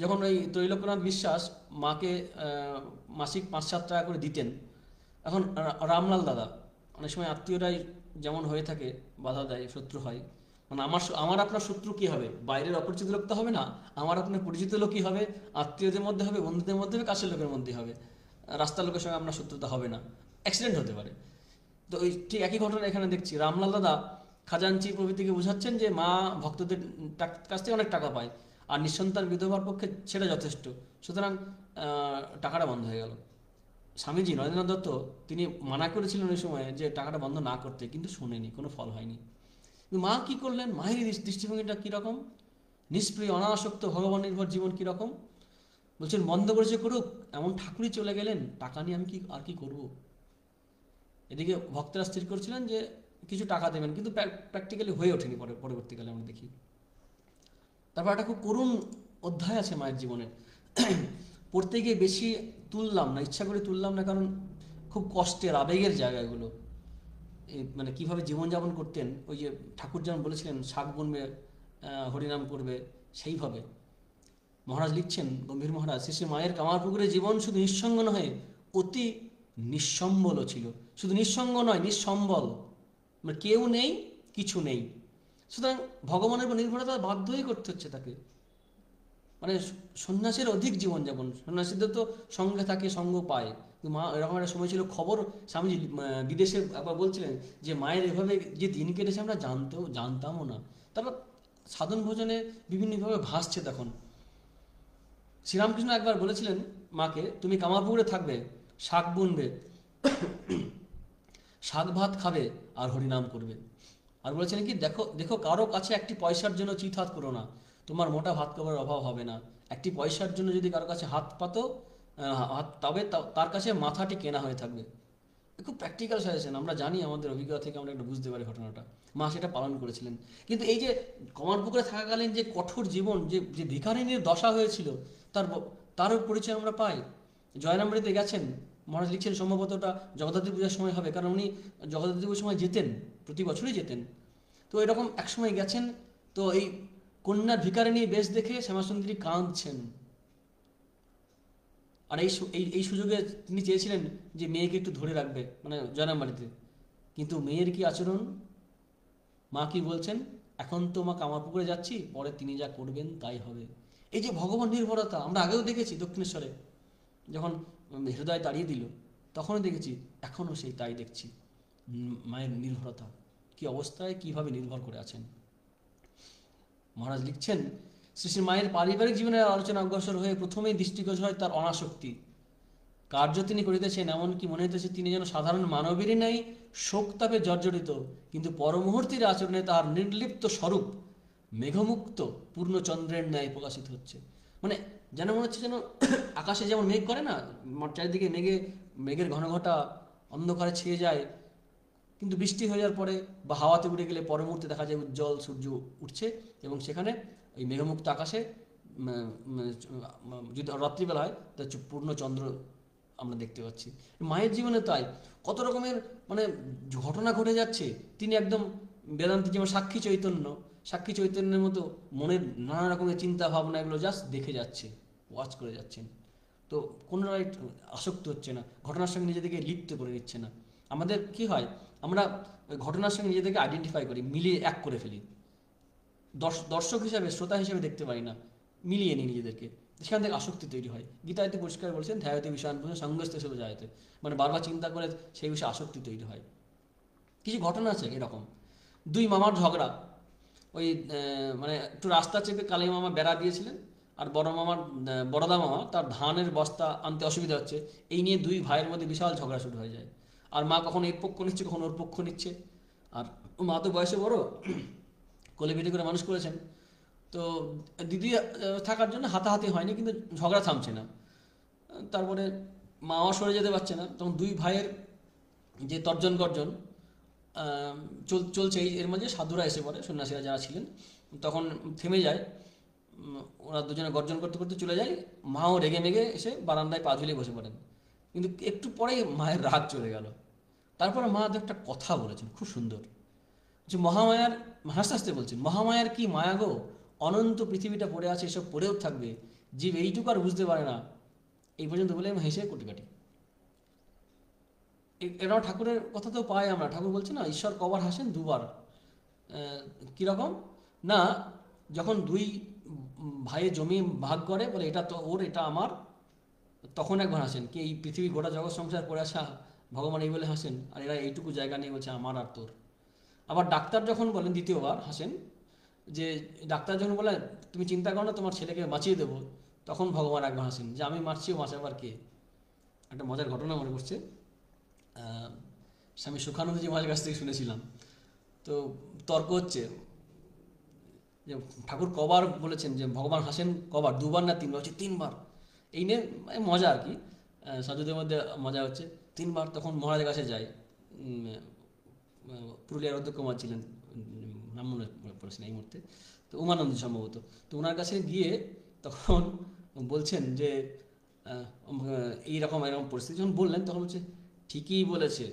যখন ওই ত্রৈলোক্যনাথ বিশ্বাস মাকে মাসিক 5-7 টাকা করে দিতেন, এখন রামলাল দাদা, অনেক সময় আত্মীয়রাই যেমন হয়ে থাকে বাধা দেয়, শত্রু হয়, মানে আমার আপনার শত্রু কি হবে? বাইরের অপরিচিত লোক তো হবে না, আমার আপনার পরিচিত লোকই হবে, আত্মীয়দের মধ্যে হবে, বন্ধুদের মধ্যে হবে, কাছের লোকের মধ্যে হবে, রাস্তার লোকের সঙ্গে আপনার শত্রুতা হবে না, অ্যাক্সিডেন্ট হতে পারে। তো ওই ঠিক একই ঘটনা এখানে দেখছি, রামলাল দাদা খাজাঞ্চি প্রভৃতিকে বোঝাচ্ছেন যে মা ভক্তদের কাছ থেকে অনেক টাকা পায়, আর নিঃসন্তান বিধবার পক্ষে সেটা যথেষ্ট, সুতরাং টাকাটা বন্ধ হয়ে গেল। স্বামীজি নরেন্দ্রনাথ দত্ত তিনি মানা করেছিলেন ওই সময় যে টাকাটা বন্ধ না করতে, কিন্তু শোনেনি, কোনো ফল হয়নি। মা কি করলেন? মায়ের দৃষ্টিভঙ্গিটা কীরকম, নিষ্প্রিয় অনাসক্ত ভগবান নির্ভর জীবন কীরকম, বলছেন বন্ধ করেছে করুক, এমন ঠাকুরই চলে গেলেন, টাকা নিয়ে আমি কি করব? এদিকে ভক্তরা স্থির করছিলেন যে কিছু টাকা দেবেন, কিন্তু প্র্যাকটিক্যালি হয়ে ওঠেনি পরবর্তীকালে আমরা দেখি। তারপর একটা খুব করুণ অধ্যায় আছে মায়ের জীবনে, পড়তে গিয়ে বেশি তুললাম না, ইচ্ছা করে তুললাম না, কারণ খুব কষ্টের আবেগের জায়গাগুলো, মানে কীভাবে জীবনযাপন করতেন, ওই যে ঠাকুর যেমন বলেছিলেন শাক বুনবে হরিনাম করবে, সেইভাবে মহারাজ লিখছেন, গম্ভীর মহারাজ, শ্রী মায়ের কামারপুকুরের জীবন শুধু নিঃসঙ্গ নয়, অতি নিঃসম্বলও ছিল। শুধু নিঃসঙ্গ নয়, নিঃসম্বল, মানে কেউ নেই, কিছু নেই, সুতরাং ভগবানের উপর নির্ভরতা বাধ্যই করতে হচ্ছে তাকে। মানে সন্ন্যাসীর অধিক জীবনযাপন, সন্ন্যাসীদের তো সঙ্গে থাকে, সঙ্গ পায়, কিন্তু মা এরকম একটা সময় ছিল, খবর স্বামীজি বিদেশে একবার বলছিলেন যে মায়ের এভাবে যে দিন কেটেছে আমরা জানতামও না। তারপর সাধন ভোজনে বিভিন্নভাবে ভাসছে। তখন শ্রীরামকৃষ্ণ একবার বলেছিলেন মাকে, তুমি কামারপুকুরে থাকবে, শাক বুনবে, শাক ভাত খাবে আর হরিনাম করবে। আর বলেছেন কি, দেখো দেখো কারো কাছে একটি পয়সার জন্য চিৎহাত করো না, তোমার মোটা ভাত খাবারের অভাব হবে না। একটি পয়সার জন্য যদি কারো কাছে হাত পাতো, তবে তার কাছে মাথাটি কেনা হয়ে থাকবে। খুব প্র্যাকটিক্যাল সাজেশন, আমরা জানি, আমাদের অভিজ্ঞতা থেকে আমরা একটু বুঝতে পারি ঘটনাটা। মা সেটা পালন করেছিলেন। কিন্তু এই যে কামারপুকুরে থাকাকালীন যে কঠোর জীবন, যে ভিখারিনীর দশা হয়েছিল, তার পরিচয় আমরা পাই। জয়রামবাড়িতে গেছেন, মহারাজ লিখছেন সম্ভবত ওটা জগদ্ধাত্রী পূজার সময় হবে, কারণ উনি জগদ্ধাত্রী পূজার সময় যেতেন, প্রতি বছরই যেতেন। তো এরকম এক সময় গেছেন, তো এই কন্যার ভিখারিনী বেশ দেখে শ্যামাসুন্দরী কাঁদছেন। আর এই সুযোগে তিনি চেয়েছিলেন যে মেয়েকে একটু ধরে রাখবে, মানে জয়নাম বাড়িতে। কিন্তু মেয়ের কি আচরণ, মা কি বলছেন, এখন তো মা কামারপুকুরে যাচ্ছি, পরে তিনি যা করবেন তাই হবে। এই যে ভগবান নির্ভরতা, আমরা আগেও দেখেছি দক্ষিণেশ্বরে যখন হৃদয় তাড়িয়ে দিল, তখনও দেখেছি, এখনও সেই তাই দেখছি। মায়ের নির্ভরতা, কি অবস্থায় কিভাবে নির্ভর করে আছেন। মহারাজ লিখছেন, শ্রী শ্রী মায়ের পারিবারিক জীবনের আলোচনা অগ্রসর হয়ে প্রথমেই দৃষ্টিগোচর হয় তার অনাসক্তি। কার্য তিনি করিতেছেন, এমনকি মনে হইতেছে তিনি যেন সাধারণ মানবেরই নাই শোকতাপে জর্জরিত, কিন্তু পরমুহূর্তের আচরণে তাহার নির্লিপ্ত স্বরূপ মেঘমুক্ত পূর্ণচন্দ্রের ন্যায় প্রকাশিত হচ্ছে। মানে যেন মনে হচ্ছে যেন আকাশে যেমন মেঘ করে না, চারিদিকে মেঘের ঘন ঘটা অন্ধকারে ছেয়ে যায়, কিন্তু বৃষ্টি হয়ে যাওয়ার পরে বা হাওয়াতে উড়ে গেলে পরের মুহূর্তে দেখা যায় উজ্জ্বল সূর্য উঠছে, এবং সেখানে ওই মেঘমুক্ত আকাশে যদি রাত্রিবেলা হয় তাহলে পূর্ণ চন্দ্র আমরা দেখতে পাচ্ছি। মায়ের জীবনে তাই কত রকমের মানে ঘটনা ঘটে যাচ্ছে। তিনি একদম বেদান্তি যেমন সাক্ষী চৈতন্যের মতো মনের নানা রকমের চিন্তা ভাবনা এগুলো জাস্ট দেখে যাচ্ছে, ওয়াচ করে যাচ্ছেন। তো কোনোটাই আসক্ত হচ্ছে না, ঘটনার সঙ্গে নিজেদেরকে লিপ্ত করে নিচ্ছে না। আমাদের কি হয়, আমরা ঘটনার সঙ্গে নিজেদেরকে আইডেন্টিফাই করি, মিলিয়ে এক করে ফেলি, দর্শক হিসাবে শ্রোতা হিসেবে দেখতে পারি না, মিলিয়ে নিই নিজেদেরকে, সেখান থেকে আসক্তি তৈরি হয়। গীতাতে পরিষ্কার বলছেন, ধ্যায়তে বিষয়ান সঙ্গস্তে সব জায়তে, মানে বারবার চিন্তা করে সেই বিষয়ে আসক্তি তৈরি হয়। কিছু ঘটনা আছে এরকম, দুই মামার ঝগড়া। ওই মানে একটু রাস্তা চেপে কালী মামা বেড়া দিয়েছিলেন, আর বড়দা মামা তার ধানের বস্তা আনতে অসুবিধা হচ্ছে, এই নিয়ে দুই ভাইয়ের মধ্যে বিশাল ঝগড়া শুরু হয়ে যায়। আর মা কখনো এর পক্ষ নিচ্ছে, কখনো ওর পক্ষ নিচ্ছে। আর মা তো বয়সে বড়, কোলে পিঠে করে মানুষ করেছেন, তো দিদি থাকার জন্য হাতাহাতি হয়নি, কিন্তু ঝগড়া থামছে না। তারপরে মাও সরে যেতে পারছে না, তখন দুই ভাইয়ের যে তর্জন গর্জন চলছে, এর মাঝে সাধুরা এসে পড়ে, সন্ন্যাসীরা যারা ছিলেন, তখন থেমে যায়। ওরা দুজনে গর্জন করতে করতে চলে যায়, মাও রেগে মেগে এসে বারান্দায় পা ঝুলিয়ে বসে পড়েন। কিন্তু একটু পরেই মায়ের রাগ চলে গেল। তারপরে মা একটা কথা বলেছেন খুব সুন্দর, যে মহামায়ার, হাসতে হাসতে বলছেন, মহামায়ার কি মায়া গো, অনন্ত পৃথিবীটা পড়ে আছে, এসব পড়েও থাকবে, জীব এইটুকু আর বুঝতে পারে না। এই পর্যন্ত বলে আমি হেসে কোটি কাটি। এরাও ঠাকুরের কথা তো পাই আমরা, ঠাকুর বলছে না, ঈশ্বর কবার হাসেন, দুবার। কীরকম না, যখন দুই ভাইয়ে জমি ভাগ করে, বলে এটা তো ওর, এটা আমার, তখন একবার হাসেন, কি এই পৃথিবী গোটা জগৎ সংসার করে আসা ভগবান এই বলে হাসেন, আর এরা এইটুকু জায়গা নিয়ে বলছে আমার আর তোর। আবার ডাক্তার যখন বলেন, দ্বিতীয়বার হাসেন, যে ডাক্তার যখন বলে তুমি চিন্তা করো না, তোমার ছেলেকে বাঁচিয়ে দেবো, তখন ভগবান একবার হাসেন, যে আমি মারছি, ও বাঁচাবার কে। একটা মজার ঘটনা মনে পড়ছে, স্বামী সুখানন্দজি মহারাজের কাছ থেকে শুনেছিলাম। তো তর্ক হচ্ছে যে ঠাকুর কবার বলেছেন যে ভগবান হাসেন কবার, দুবার না তিনবার, হচ্ছে তিনবার। এই নিয়ে মজা আর কি, সাধুদের মধ্যে মজা হচ্ছে, তিনবার। তখন মহারাজের কাছে যায়, পুরুলিয়ার অধ্যক্ষ মহারাজ ছিলেন, নাম মনে পড়েছেন এই মুহূর্তে, তো উমানন্দ সম্ভবত। তো ওনার কাছে গিয়ে তখন বলছেন যে এইরকম এরকম পরিস্থিতি যখন বললেন, তখন বলছে ঠিকই বলেছে,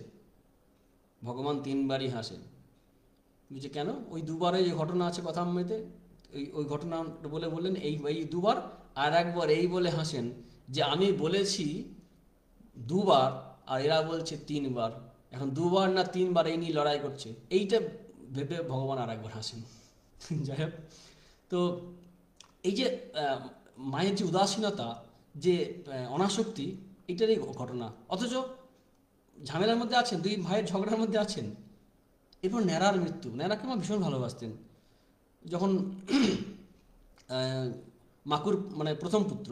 ভগবান তিনবারই হাসেন। বুঝছে কেন, ওই দুবারে যে ঘটনা আছে কথামৃতে, ওই ঘটনা বলে বললেন এই দুবার, আর একবার এই বলে হাসেন যে আমি বলেছি দুবার আর এরা বলছে তিনবার, এখন দুবার না তিনবার এই নিয়ে লড়াই করছে, এইটা ভেবে ভগবান আর একবার হাসেন। যাই হোক, তো এই যে মায়ের যে উদাসীনতা, যে অনাসক্তি, এটারই ঘটনা। অথচ ঝামেলার মধ্যে আছেন, দুই ভাইয়ের ঝগড়ার মধ্যে আছেন। এরপর ন্যাড়ার মৃত্যু, ন্যাড়াকে মা ভীষণ ভালোবাসতেন। যখন মাকুর মানে প্রথম পুত্র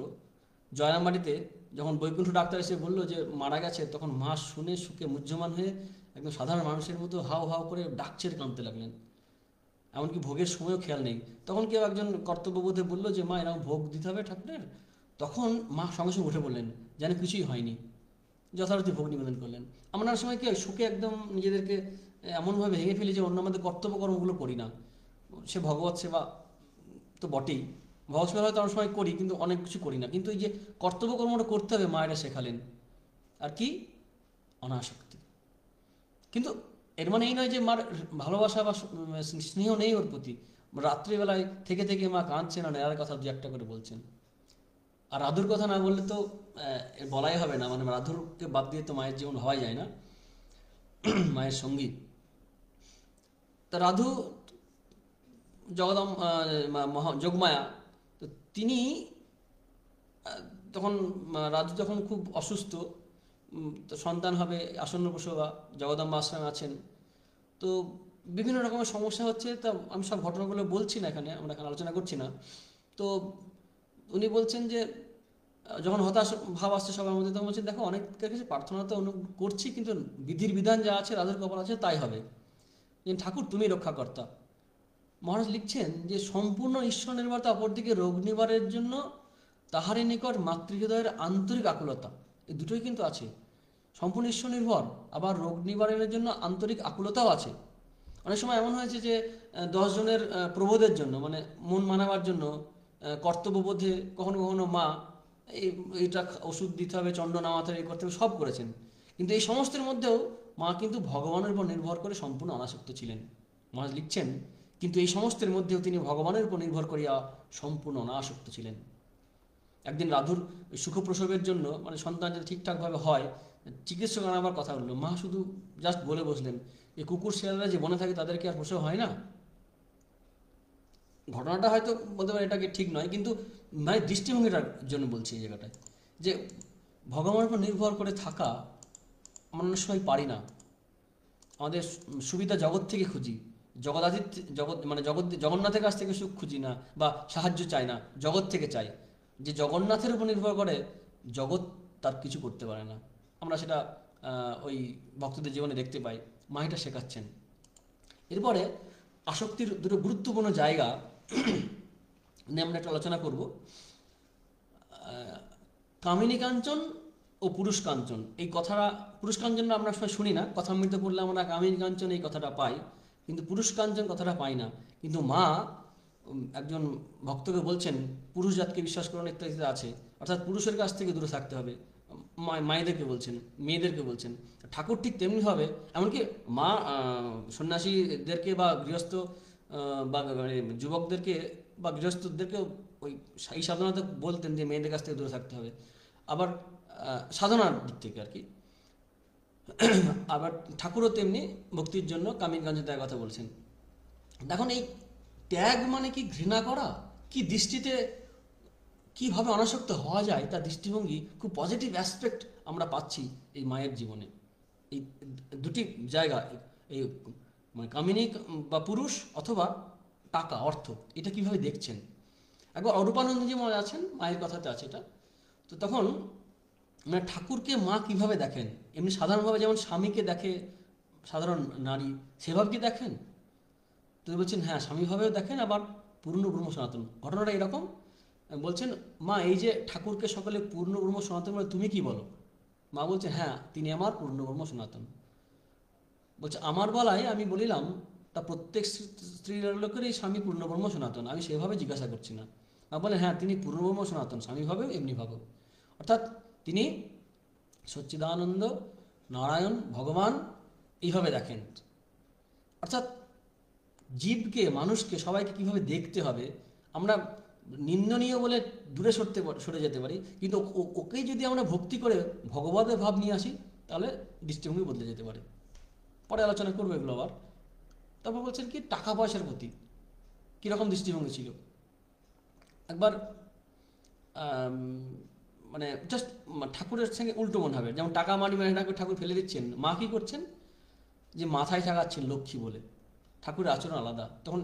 জয়রামবাড়িতে যখন বৈকুণ্ঠ ডাক্তার এসে বললো যে মারা গেছে, তখন মা শুনে সুখে মুহ্যমান হয়ে একদম সাধারণ মানুষের মতো হাও হাও করে ডাকছের কাঁদতে লাগলেন, এমনকি ভোগের সময়ও খেয়াল নেই। তখন কেউ একজন কর্তব্যবোধে বললো যে মা এরকম ভোগ দিতে হবে ঠাকুরের, তখন মা সঙ্গে সঙ্গে উঠে বললেন যেন কিছুই হয়নি, যথারীতি ভোগ নিবেদন করলেন। আমরা সময় কি সুখে একদম নিজেদেরকে এমনভাবে ভেঙে ফেলি যে অন্য আমাদের কর্তব্যকর্মগুলো করি না। সে ভগবত সেবা তো বটেই, ভগবত সেবা হয়তো অনেক সময় করি, কিন্তু অনেক কিছু করি না। কিন্তু এই যে কর্তব্যকর্মটা করতে হবে, মায়েরা শেখালেন। আর কি, অনাসক্তি। কিন্তু এর মানে এই নয় যে মার ভালোবাসা বা স্নেহ নেই ওর প্রতি। রাত্রিবেলায় থেকে থেকে মা কাঁদছেন আর নেয়ার কথা দু একটা করে বলছেন। আর রাধুর কথা না বললে তো এর বলাই হবে না, মানে রাধুরকে বাদ দিয়ে তো মায়ের জীবন ভাবাই যায় না, মায়ের সঙ্গী। তা রাধু যোগমায়া, তো তিনি তখন রাধু যখন খুব অসুস্থ, তো সন্তান হবে আসন্ন প্রসবা, জগদম্বা আশ্রমে আছেন, তো বিভিন্ন রকমের সমস্যা হচ্ছে। তা আমি সব ঘটনাগুলো বলছি না এখানে, আমরা এখানে আলোচনা করছি না। তো উনি বলছেন যে যখন হতাশ ভাব আসছে সবার মধ্যে, তখন বলছেন দেখো অনেকের কাছে প্রার্থনা তো করছি, কিন্তু বিধির বিধান যা আছে, রাধুর কপাল আছে তাই হবে, যে ঠাকুর তুমি রক্ষাকর্তা। মহারাজ লিখছেন যে সম্পূর্ণ ঈশ্বর নির্ভরতা, অপরদিকে রোগ নিবারের জন্য তাহারই নিকট মাতৃহৃদয়ের আন্তরিক আকুলতা, এই দুটোই কিন্তু আছে। সম্পূর্ণ ঈশ্বর নির্ভর, আবার রোগ নিবারণের জন্য আন্তরিক আকুলতাও আছে। অনেক সময় এমন হয়েছে যে 10 জনের প্রবোধের জন্য, মানে মন মানাবার জন্য, কর্তব্যবোধে কখনো কখনো মা এইটা ওষুধ দিতে হবে, চন্ড নামাতে হবে, এই করতে হবে, সব করেছেন। কিন্তু এই সমস্তের মধ্যেও মা কিন্তু ভগবানের উপর নির্ভর করে সম্পূর্ণ অনাসক্ত ছিলেন। মহারাজ লিখছেন কিন্তু এই সমস্তের মধ্যেও তিনি ভগবানের উপর নির্ভর করিয়া সম্পূর্ণ অনাসক্ত ছিলেন। একদিন রাধুর সুখপ্রসবের জন্য, মানে সন্তান যদি ঠিকঠাকভাবে হয়, চিকিৎসক আনাবার কথা বললো, মা শুধু জাস্ট বলে বসলেন যে কুকুর শিয়ালরা যে বনে থাকে তাদের কি আর প্রসব হয় না? ঘটনাটা হয়তো বলতে পারে এটাকে ঠিক নয়, কিন্তু মানে দৃষ্টিভঙ্গিটার জন্য বলছি এই জায়গাটায়, যে ভগবানের উপর নির্ভর করে থাকা আমরা অনেক সময় পারি না। আমাদের সুবিধা জগৎ থেকে খুঁজি, জগন্নাথের কাছ থেকে সুখ খুঁজি না, বা সাহায্য চাই না, জগৎ থেকে চাই। যে জগন্নাথের উপর নির্ভর করে, জগৎ তার কিছু করতে পারে না। আমরা সেটা ওই ভক্তদের জীবনে দেখতে পাই। মা এটা শেখাচ্ছেন। এরপরে আসক্তির দুটো গুরুত্বপূর্ণ জায়গা নিয়ে আমরা একটা আলোচনা করব। কামিনী কাঞ্চন ও পুরুষ কাঞ্চন, এই কথাটা, পুরুষ কাঞ্চনটা আমরা সবাই শুনি না, কথামৃত পড়লে আমরা কামিনী কাঞ্চন এই কথাটা পাই, কিন্তু পুরুষ কাঞ্চন কথাটা পাই না। কিন্তু মা একজন ভক্তকে বলছেন পুরুষ জাতকে বিশ্বাস করেন ইত্যাদিতে আছে, অর্থাৎ পুরুষের কাছ থেকে দূরে থাকতে হবে। মায়েদেরকে বলছেন, মেয়েদেরকে বলছেন। ঠাকুর ঠিক তেমনিভাবে, এমনকি মা সন্ন্যাসীদেরকে বা গৃহস্থ বা মানে যুবকদেরকে বা গৃহস্থদেরকেও ওই এই সাধনাতে বলতেন যে মেয়েদের কাছ থেকে দূরে থাকতে হবে। আবার সাধনার দিক থেকে আর কি। আবার ঠাকুরও তেমনি ভক্তির জন্য কামিনী কাঞ্চন ত্যাগের কথা বলছেন। দেখুন এই ত্যাগ মানে কি ঘৃণা করা, কি দৃষ্টিতে কিভাবে অনাসক্ত হওয়া যায়, তার দৃষ্টিভঙ্গি খুব পজিটিভ অ্যাসপেক্ট আমরা পাচ্ছি এই মায়ের জীবনে। এই দুটি জায়গা, এই মানে কামিনী বা পুরুষ অথবা টাকা, অর্থ, এটা কিভাবে দেখছেন। একবার অরূপানন্দজি মনে আছেন, মায়ের কথাতে আছে এটা। তো তখন মানে ঠাকুরকে মা কিভাবে দেখেন, এমনি সাধারণভাবে যেমন স্বামীকে দেখে সাধারণ নারী, সেভাবে কি দেখেন? তো বলছেন হ্যাঁ, স্বামীভাবেও দেখেন, আবার পূর্ণ ব্রহ্ম সনাতন। ঘটনাটা এরকম, বলছেন মা এই যে ঠাকুরকে সকলে পূর্ণ ব্রহ্ম সনাতন বলে, তুমি কি বলো? মা বলছে হ্যাঁ, তিনি আমার পূর্ণ ব্রহ্ম সনাতন। বলছে আমার বলায় আমি বলিলাম তা প্রত্যেক স্ত্রীর লোকেরই স্বামী পূর্ণ ব্রহ্ম সনাতন, আমি সেভাবে জিজ্ঞাসা করছি না। মা বলে হ্যাঁ, তিনি পূর্ণ ব্রহ্ম সনাতন, স্বামীভাবেও এমনিভাবেও। অর্থাৎ তিনি সচ্চিদানন্দ নারায়ণ ভগবান এইভাবে দেখেন। অর্থাৎ জীবকে, মানুষকে, সবাইকে কিভাবে দেখতে হবে। আমরা নিন্দনীয় বলে দূরে সরে যেতে পারি, কিন্তু ওকেই যদি আমরা ভক্তি করে ভগবতের ভাব নিয়ে আসি, তাহলে দৃষ্টিভঙ্গি বদলে যেতে পারে। পরে আলোচনা করবো এগুলো আবার। তারপর বলছেন কি টাকা পয়সার প্রতি কীরকম দৃষ্টিভঙ্গি ছিল। একবার মানে জাস্ট ঠাকুরের সঙ্গে উল্টো মনে হবে, যেমন টাকা মানি মানে ঠাকুর ফেলে দিচ্ছেন, মা কী করছেন যে মাথায় ঠাকাচ্ছেন লক্ষ্মী বলে। ঠাকুরের আচরণ আলাদা। তখন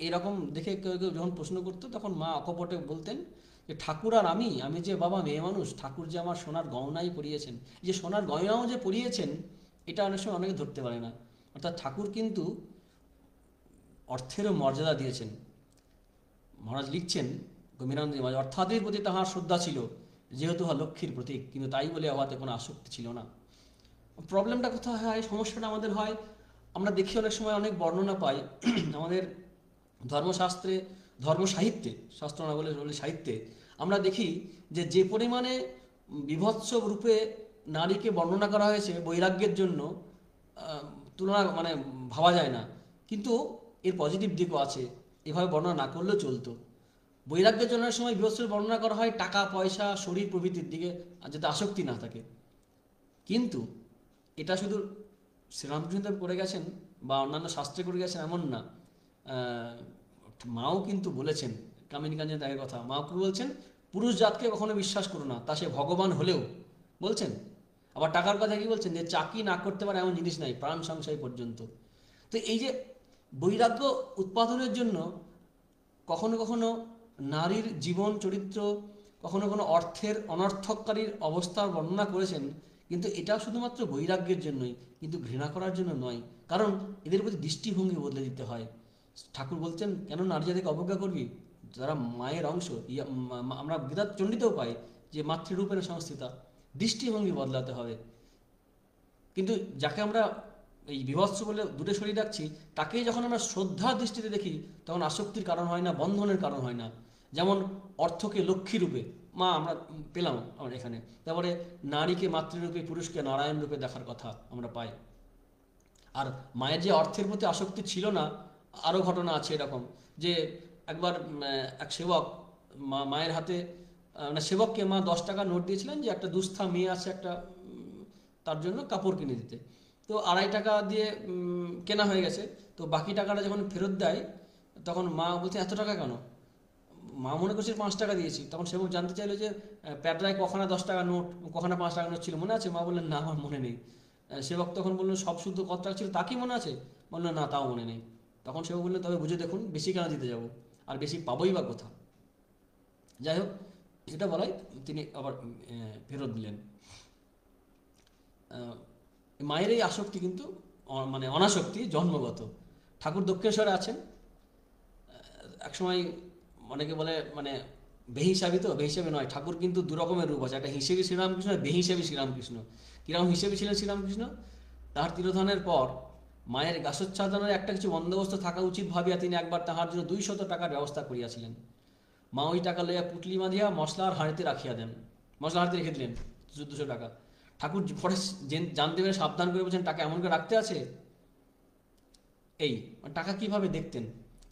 এরকম দেখে কেউ কেউ যখন প্রশ্ন করতো, তখন মা অকপটে বলতেন যে ঠাকুর আর আমি যে বাবা মেয়ে মানুষ, ঠাকুর যে আমার সোনার গয়নাই পরিয়েছেন, যে সোনার গয়নাও যে পরিয়েছেন, এটা অনেক সময় অনেকে ধরতে পারে না। অর্থাৎ ঠাকুর কিন্তু অর্থেরও মর্যাদা দিয়েছেন। মহারাজ লিখছেন গম্ভীরানন্দ মহারাজ, অর্থাদির প্রতি তাহার শ্রদ্ধা ছিল, যেহেতু লক্ষ্মীর প্রতীক, কিন্তু তাই বলে উহাতে কোনো আসক্তি ছিল না। প্রবলেমটা কোথায় হয়, সমস্যাটা আমাদের হয়, আমরা দেখি অনেক সময় অনেক বর্ণনা পাই আমাদের ধর্মশাস্ত্রে, ধর্মসাহিত্যে, শাস্ত্র না বলে সাহিত্যে আমরা দেখি যে যে পরিমাণে বিভৎস রূপে নারীকে বর্ণনা করা হয়েছে বৈরাগ্যের জন্য, তুলনা মানে ভাবা যায় না। কিন্তু এর পজিটিভ দিকও আছে, এভাবে বর্ণনা না করলেও চলতো। বৈরাগ্যের জন্য অনেক সময় বিভৎসের বর্ণনা করা হয় টাকা পয়সা শরীর প্রভৃতির দিকে, যাতে আসক্তি না থাকে। কিন্তু এটা শুধু শ্রীরামকৃষ্ণদেব করে গেছেন বা অন্যান্য শাস্ত্রে করে গেছেন এমন না, মাও কিন্তু বলেছেন, কামিনী কাঞ্চন ত্যাগের কথা মাও কি বলছেন, পুরুষ জাতকে কখনো বিশ্বাস করো না, তা সে ভগবান হলেও বলছেন। আবার টাকার কথা কি বলছেন, যে চাকরি না করতে পারে এমন জিনিস নাই, প্রাণ সংশয় পর্যন্ত। তো এই যে বৈরাগ্য উৎপাদনের জন্য কখনো কখনো নারীর জীবন চরিত্র, কখনো কোনো অর্থের অনর্থককারীর অবস্থার বর্ণনা করেছেন, কিন্তু এটা শুধুমাত্র বৈরাগ্যের জন্যই, কিন্তু ঘৃণা করার জন্য নয়। কারণ এদের প্রতি দৃষ্টিভঙ্গি বদলে দিতে হয়। ঠাকুর বলছেন, কেন নারী জাতিকে অবজ্ঞা করবি, যারা মায়ের অংশ। আমরা গীতা চণ্ডীতেও পাই যে মাতৃরূপের সংস্থিতা, দৃষ্টিভঙ্গি বদলাতে হবে। কিন্তু যাকে আমরা এই বিভৎস বলে দূরে সরিয়ে রাখছি, তাকেই যখন আমরা শ্রদ্ধার দৃষ্টিতে দেখি, তখন আসক্তির কারণ হয় না, বন্ধনের কারণ হয় না। যেমন অর্থকে লক্ষ্মী রূপে মা আমরা পেলাম আমরা এখানে, তারপরে নারীকে মাতৃরূপে, পুরুষকে নারায়ণ রূপে দেখার কথা আমরা পাই। আর মায়ের যে অর্থের প্রতি আসক্তি ছিল না, আরও ঘটনা আছে এরকম, যে একবার এক সেবক মায়ের হাতে, মানে সেবককে মা 10 টাকা নোট দিয়েছিলেন যে একটা দুস্থা মেয়ে আছে, একটা তার জন্য কাপড় কিনে দিতে। তো 2.5 টাকা দিয়ে কেনা হয়ে গেছে। তো বাকি টাকাটা যখন ফেরত দেয়, তখন মা বলছে এত টাকা কেন? মা মনে করছে 5 টাকা দিয়েছি। তখন সেবক জানতে চাইলো যে প্যাটরায় কখনা 10 টাকা নোট, কখনা 5 টাকা নোট ছিল, মনে আছে? মা বললেন না, আমার মনে নেই। সেবক তখন বললেন সব শুদ্ধ কত টাকা ছিল তা কি মনে আছে? বললেন না, তাও মনে নেই। তখন সেবক বললেন তবে বুঝে দেখুন, বেশি কেন দিতে যাবো, আর বেশি পাবোই বা কোথা। যাই হোক, যেটা বলাই তিনি আবার ফেরত দিলেন। মায়ের এই আসক্তি কিন্তু মানে অনাসক্তি জন্মগত। ঠাকুর দক্ষিণেশ্বরে আছেন, একসময় অনেকে বলে মানে বেহিসাবি, তো বেহিসাবি নয়, ঠাকুর কিন্তু দু রকমের রূপ আছে, একটা হিসেবি শ্রীরামকৃষ্ণ, বেহিসাবি শ্রীরামকৃষ্ণ। কিরকম হিসেবে ছিলেন শ্রীরামকৃষ্ণ? তাহার তিরোধানের পর মায়ের গাছোচ্ছাদনের একটা কিছু বন্দোবস্ত থাকা উচিত ভাবিয়া তিনি একবার তাহার জন্য 200 টাকার ব্যবস্থা করিয়াছিলেন। মা ওই টাকা লইয়া পুটলি বাঁধিয়া মশলার হাঁড়িতে রাখিয়া দেন, মশলা হাঁড়িতে রেখে দিলেন 200 টাকা। ঠাকুর পরে জানতে পেরে সাবধান করে বলছেন টাকা এমন করে রাখতে আছে, এই টাকা কিভাবে দেখতেন।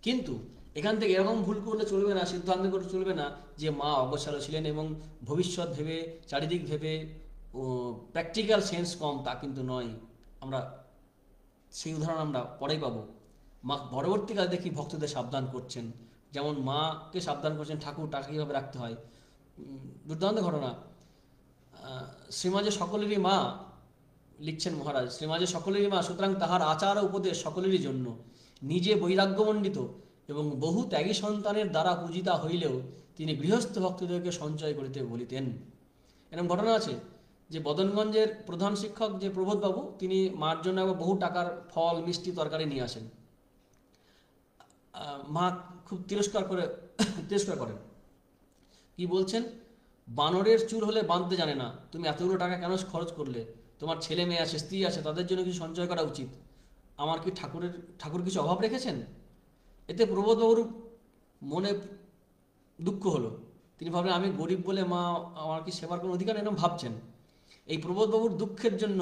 কিন্তু এখান থেকে এরকম ভুল করলে চলবে না, সিদ্ধান্ত করে চলবে না যে মা অগোছালো ছিলেন এবং ভবিষ্যৎ ভেবে, চারিদিক ভেবে, প্র্যাকটিক্যাল সেন্স কম, তা কিন্তু নয়। আমরা সেই উদাহরণ আমরা পরেই পাবো। মা পরবর্তীকালে দেখি ভক্তদের সাবধান করছেন, যেমন মাকে সাবধান করছেন ঠাকুর টাকা কীভাবে রাখতে হয়। দুর্দান্ত ঘটনা। শ্রীমাজে সকলেরই মা, লিখছেন মহারাজ, শ্রীমাজে সকলেরই মা, সুতরাং তাহার আচার ও উপদেশ সকলেরই জন্য। নিজে বৈরাগ্যমণ্ডিত এবং বহু ত্যাগী সন্তানের দ্বারা পূজিতা হইলেও তিনি গৃহস্থ ভক্তদেরকে সঞ্চয় করিতে বলিতেন। এরকম ঘটনা আছে যে বদনগঞ্জের প্রধান শিক্ষক যে প্রবোধবাবু, তিনি মার জন্য বহু টাকার ফল মিষ্টি তরকারি নিয়ে আসেন। মা খুব তিরস্কার করেন। কি বলছেন? বানরের চুল হলে বাঁধতে জানে না, তুমি এতগুলো টাকা কেন খরচ করলে? তোমার ছেলে মেয়ে আছে, স্ত্রী আছে, তাদের জন্য কিছু সঞ্চয় করা উচিত। আমার কি ঠাকুর কিছু অভাব রেখেছেন? এতে প্রবোধবাবুর মনে দুঃখ হলো। তিনি ভাবলেন আমি গরিব বলে মা আমার কি সেবার কোনো অধিকার, এরকম ভাবছেন। এই প্রবোধবাবুর দুঃখের জন্য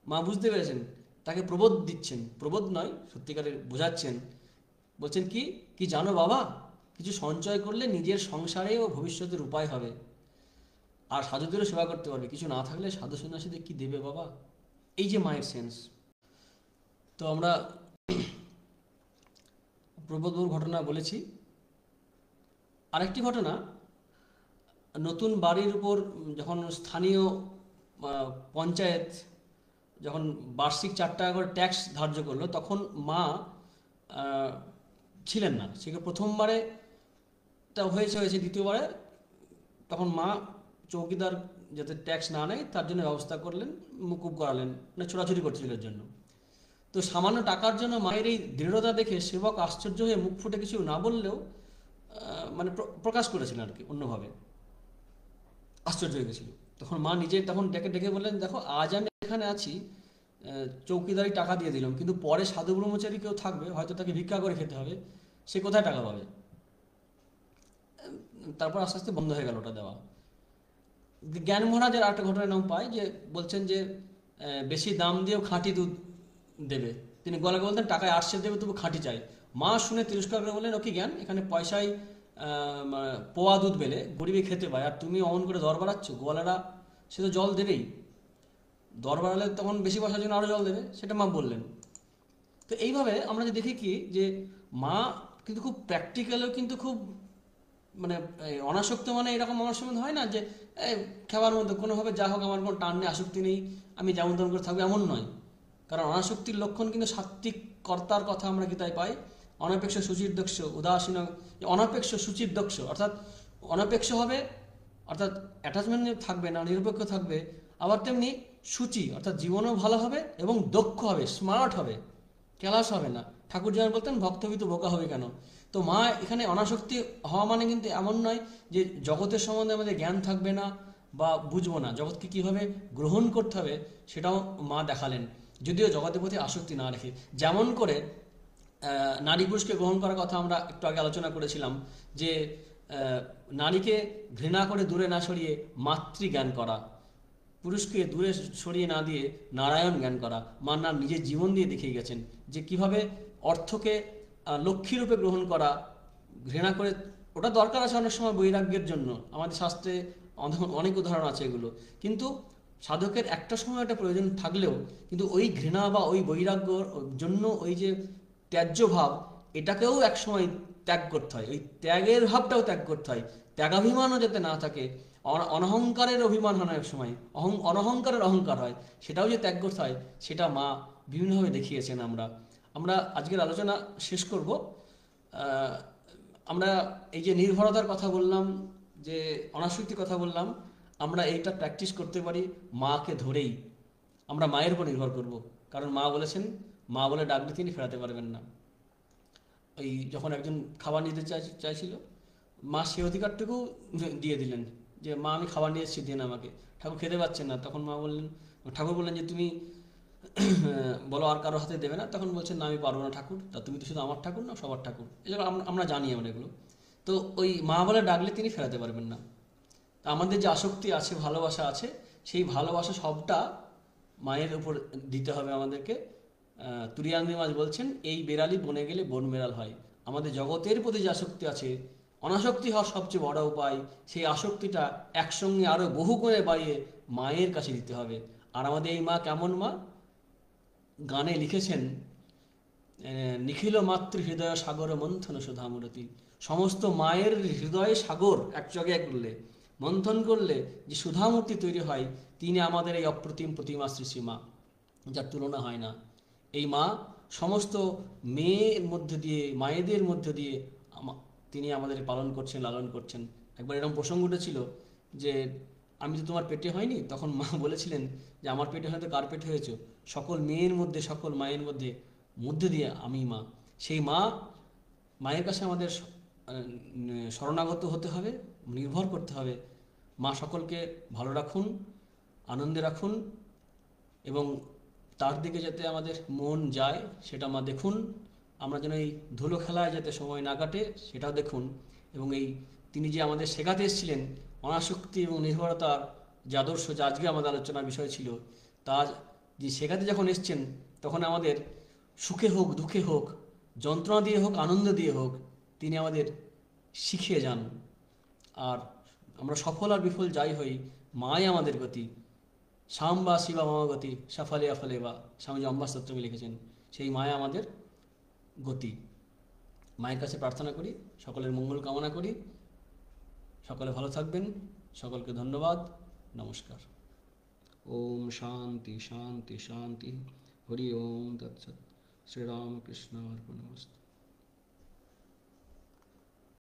মা বুঝতে পেরেছেন, তাকে প্রবোধ দিচ্ছেন, প্রবোধ নয়, সত্যিকারের বোঝাচ্ছেন। বলছেন কি কি জানো বাবা, কিছু সঞ্চয় করলে নিজের সংসারে ও ভবিষ্যতের উপায় হবে, আর সাধুদেরও সেবা করতে পারবে। কিছু না থাকলে সাধু সন্ন্যাসীদের কি দেবে বাবা? এই যে মায়ের সেন্স। তো আমরা প্রবোধবাবুর ঘটনা বলেছি। আরেকটি ঘটনা, নতুন বাড়ির উপর যখন স্থানীয় পঞ্চায়েত যখন বার্ষিক 4 টাকা করে ট্যাক্স ধার্য করলো, তখন মা ছিলেন না। সেখানে প্রথমবারে তা হয়েছে, দ্বিতীয়বারে তখন মা চৌকিদার যাতে ট্যাক্স না নেয় তার জন্য ব্যবস্থা করলেন, মুকুব করালেন, মানে ছোটাছুটি করছিল এর জন্য। তো সামান্য টাকার জন্য মায়ের এই দৃঢ়তা দেখে সেবক আশ্চর্য হয়ে মুখ ফুটে কিছু না বললেও মানে প্রকাশ করেছিলেন আর কি, অন্যভাবে আশ্চর্য হয়ে গেছিল। তখন মা নিজে তখন ডেকে বললেন, দেখো আজ আমি এখানে আছি, চৌকিদারি টাকা দিয়ে দিলাম, কিন্তু পরে সাধু ব্রহ্মচারী কেউ থাকবে, হয়তো তাকে ভিক্ষা করে খেতে হবে, সে কোথায় টাকা পাবে? তারপর আস্তে আস্তে বন্ধ হয়ে গেল ওটা দেওয়া। জ্ঞান মহারাজের একটা ঘটনা নাম পাই, যে বলছেন যে বেশি দাম দিয়েও খাঁটি দুধ দেবে। তিনি গলাকে বলতেন টাকায় 8 দেবে, তবু খাঁটি চাই। মা শুনে তিরস্কার করে বললেন, ও কি জ্ঞান, এখানে পয়সায় পোয়া দুধ বেলে গরিবে খেতে পায়, আর তুমি অমন করে দর বাড়াচ্ছ, গোয়ালারা সে তো জল দেবেই, দর বাড়ালে তখন বেশি পয়সার জন্য আরও জল দেবে, সেটা মা বললেন। তো এইভাবে আমরা যে দেখি কি যে মা কিন্তু খুব প্র্যাকটিক্যালও কিন্তু খুব মানে অনাসক্ত, মানে এরকম আমার সঙ্গে হয় না যে খাবার মধ্যে কোনোভাবে যা হোক আমার কোনো টান নেই, আসক্তি নেই, আমি যেমন তেমন করে থাকবো, এমন নয়। কারণ অনাসক্তির লক্ষণ কিন্তু সাত্ত্বিক কর্তার কথা আমরা গীতায় পাই, অনপেক্ষ সুচির্দক্ষ উদাসীন, অনপেক্ষ সুচির্দক্ষ অর্থাৎ অনপেক্ষ হবে, অর্থাৎ অ্যাটাচমেন্ট থাকবে না, নিরপেক্ষ থাকবে, আবার তেমনি সূচি অর্থাৎ জীবনও ভালো হবে এবং দক্ষ হবে, স্মার্ট হবে, ক্যালাস হবে না। ঠাকুর যেমন বলতেন ভক্তবিত বোকা হবে কেন। তো মা এখানে অনাসক্তি হওয়া মানে কিন্তু এমন নয় যে জগতের সম্বন্ধে আমাদের জ্ঞান থাকবে না বা বুঝবো না, জগৎকে কীভাবে গ্রহণ করতে হবে সেটাও মা দেখালেন, যদিও জগতের প্রতি আসক্তি না রেখে। যেমন করে নারী পুরুষকে গ্রহণ করার কথা আমরা একটু আগে আলোচনা করেছিলাম, যে নারীকে ঘৃণা করে দূরে না সরিয়ে মাতৃজ্ঞান করা, পুরুষকে দূরে সরিয়ে না দিয়ে নারায়ণ জ্ঞান করা। মা না নিজের জীবন দিয়ে দেখিয়ে গেছেন যে কিভাবে অর্থকে লক্ষ্মীরূপে গ্রহণ করা, ঘৃণা করে, ওটা দরকার আছে অনেক সময় বৈরাগ্যের জন্য, আমাদের শাস্ত্রে অনেক উদাহরণ আছে এগুলো, কিন্তু সাধকের একটা সময় একটা প্রয়োজন থাকলেও কিন্তু ওই ঘৃণা বা ওই বৈরাগ্যর জন্য ওই যে ত্যায্য ভাব, এটাকেও একসময় ত্যাগ করতে হয়, ওই ত্যাগের ভাবটাও ত্যাগ করতে হয়, ত্যাগাভিমানও যাতে না থাকে, অনহংকারের অভিমান হয় না এক সময়, অনহংকারের অহংকার হয়, সেটাও যে ত্যাগ করতে হয়, সেটা মা বিভিন্নভাবে দেখিয়েছেন। আমরা আজকের আলোচনা শেষ করব। আমরা এই যে নির্ভরতার কথা বললাম, যে অনাসক্তির কথা বললাম, আমরা এইটা প্র্যাকটিস করতে পারি মাকে ধরেই। আমরা মায়ের উপর নির্ভর করব, কারণ মা বলেছেন মা বলে ডাকলে তিনি ফেরাতে পারবেন না। ওই যখন একজন খাবার নিতে চাইছিল, মা সে অধিকারটুকু দিয়ে দিলেন যে মা আমি খাবার নিয়ে এসেছি, দিন আমাকে। ঠাকুর খেতে পাচ্ছেন না, তখন ঠাকুর বললেন যে তুমি বলো আর কারোর হাতে দেবে না, তখন বলছেন না আমি পারবো না ঠাকুর, তা তুমি তো শুধু আমার ঠাকুর না, সবার ঠাকুর। এগুলো আমরা জানি আমরা এগুলো। তো ওই মা বলে ডাকলে তিনি ফেরাতে পারবেন না। তা আমাদের যে আসক্তি আছে, ভালোবাসা আছে, সেই ভালোবাসা সবটা মায়ের উপর দিতে হবে আমাদেরকে। তুরিয়াঙ্গি মাছ বলছেন এই বেড়ালি বনে গেলে বন বেড়াল হয়। আমাদের জগতের প্রতি যে আসক্তি আছে, অনাসক্তি হওয়ার সবচেয়ে বড় উপায়, সেই আসক্তিটা একসঙ্গে আরও বহু করে বাড়িয়ে মায়ের কাছে দিতে হবে। আর আমাদের এই মা কেমন মা? গানে লিখেছেন নিখিল মাতৃ হৃদয় সাগর মন্থন সুধামূরতি। সমস্ত মায়ের হৃদয় সাগর এক জায়গায় করলে, মন্থন করলে যে সুধামূর্তি তৈরি হয়, তিনি আমাদের এই অপ্রতিম প্রতিমা শ্রী মা, যার তুলনা হয় না। এই মা সমস্ত মেয়ের মধ্যে দিয়ে, মায়েদের মধ্যে দিয়ে তিনি আমাদের পালন করছেন, লালন করছেন। একবার এরকম প্রসঙ্গ উঠেছিল যে আমি তো তোমার পেটে হয়নি, তখন মা বলেছিলেন যে আমার পেটে হয়তো কার পেটে হয়েছে, সকল মেয়ের মধ্যে, সকল মায়ের মধ্যে দিয়ে আমি মা। সেই মায়ের কাছে আমাদের শরণাগত হতে হবে, নির্ভর করতে হবে। মা সকলকে ভালো রাখুন, আনন্দে রাখুন, এবং তার দিকে যাতে আমাদের মন যায় সেটা মা দেখুন। আমরা যেন এই ধুলো খেলায় যাতে সময় না কাটে সেটাও দেখুন। এবং এই তিনি যে আমাদের শেখাতে এসেছিলেন অনাসক্তি এবং নির্ভরতার যে আদর্শ, যা আজকে আমাদের আলোচনার বিষয় ছিল, তার যে শেখাতে যখন এসছেন, তখন আমাদের সুখে হোক দুঃখে হোক, যন্ত্রণা দিয়ে হোক আনন্দ দিয়ে হোক, তিনি আমাদের শিখিয়ে যান। আর আমরা সফল আর বিফল যাই হই, মাই আমাদের গতি। সাম্বা শিবা মামাগতি সাফালে আফালে বা, স্বামীজি অম্বাস্তত্বমে লিখেছেন, সেই মায়া আমাদের গতি। মায়ের কাছে প্রার্থনা করি, সকলের মঙ্গল কামনা করি, সকলে ভালো থাকবেন। সকলকে ধন্যবাদ, নমস্কার। ওম শান্তি শান্তি শান্তি। হরি ওম তৎসৎ। শ্রীরামকৃষ্ণ অর্পণমস্তু।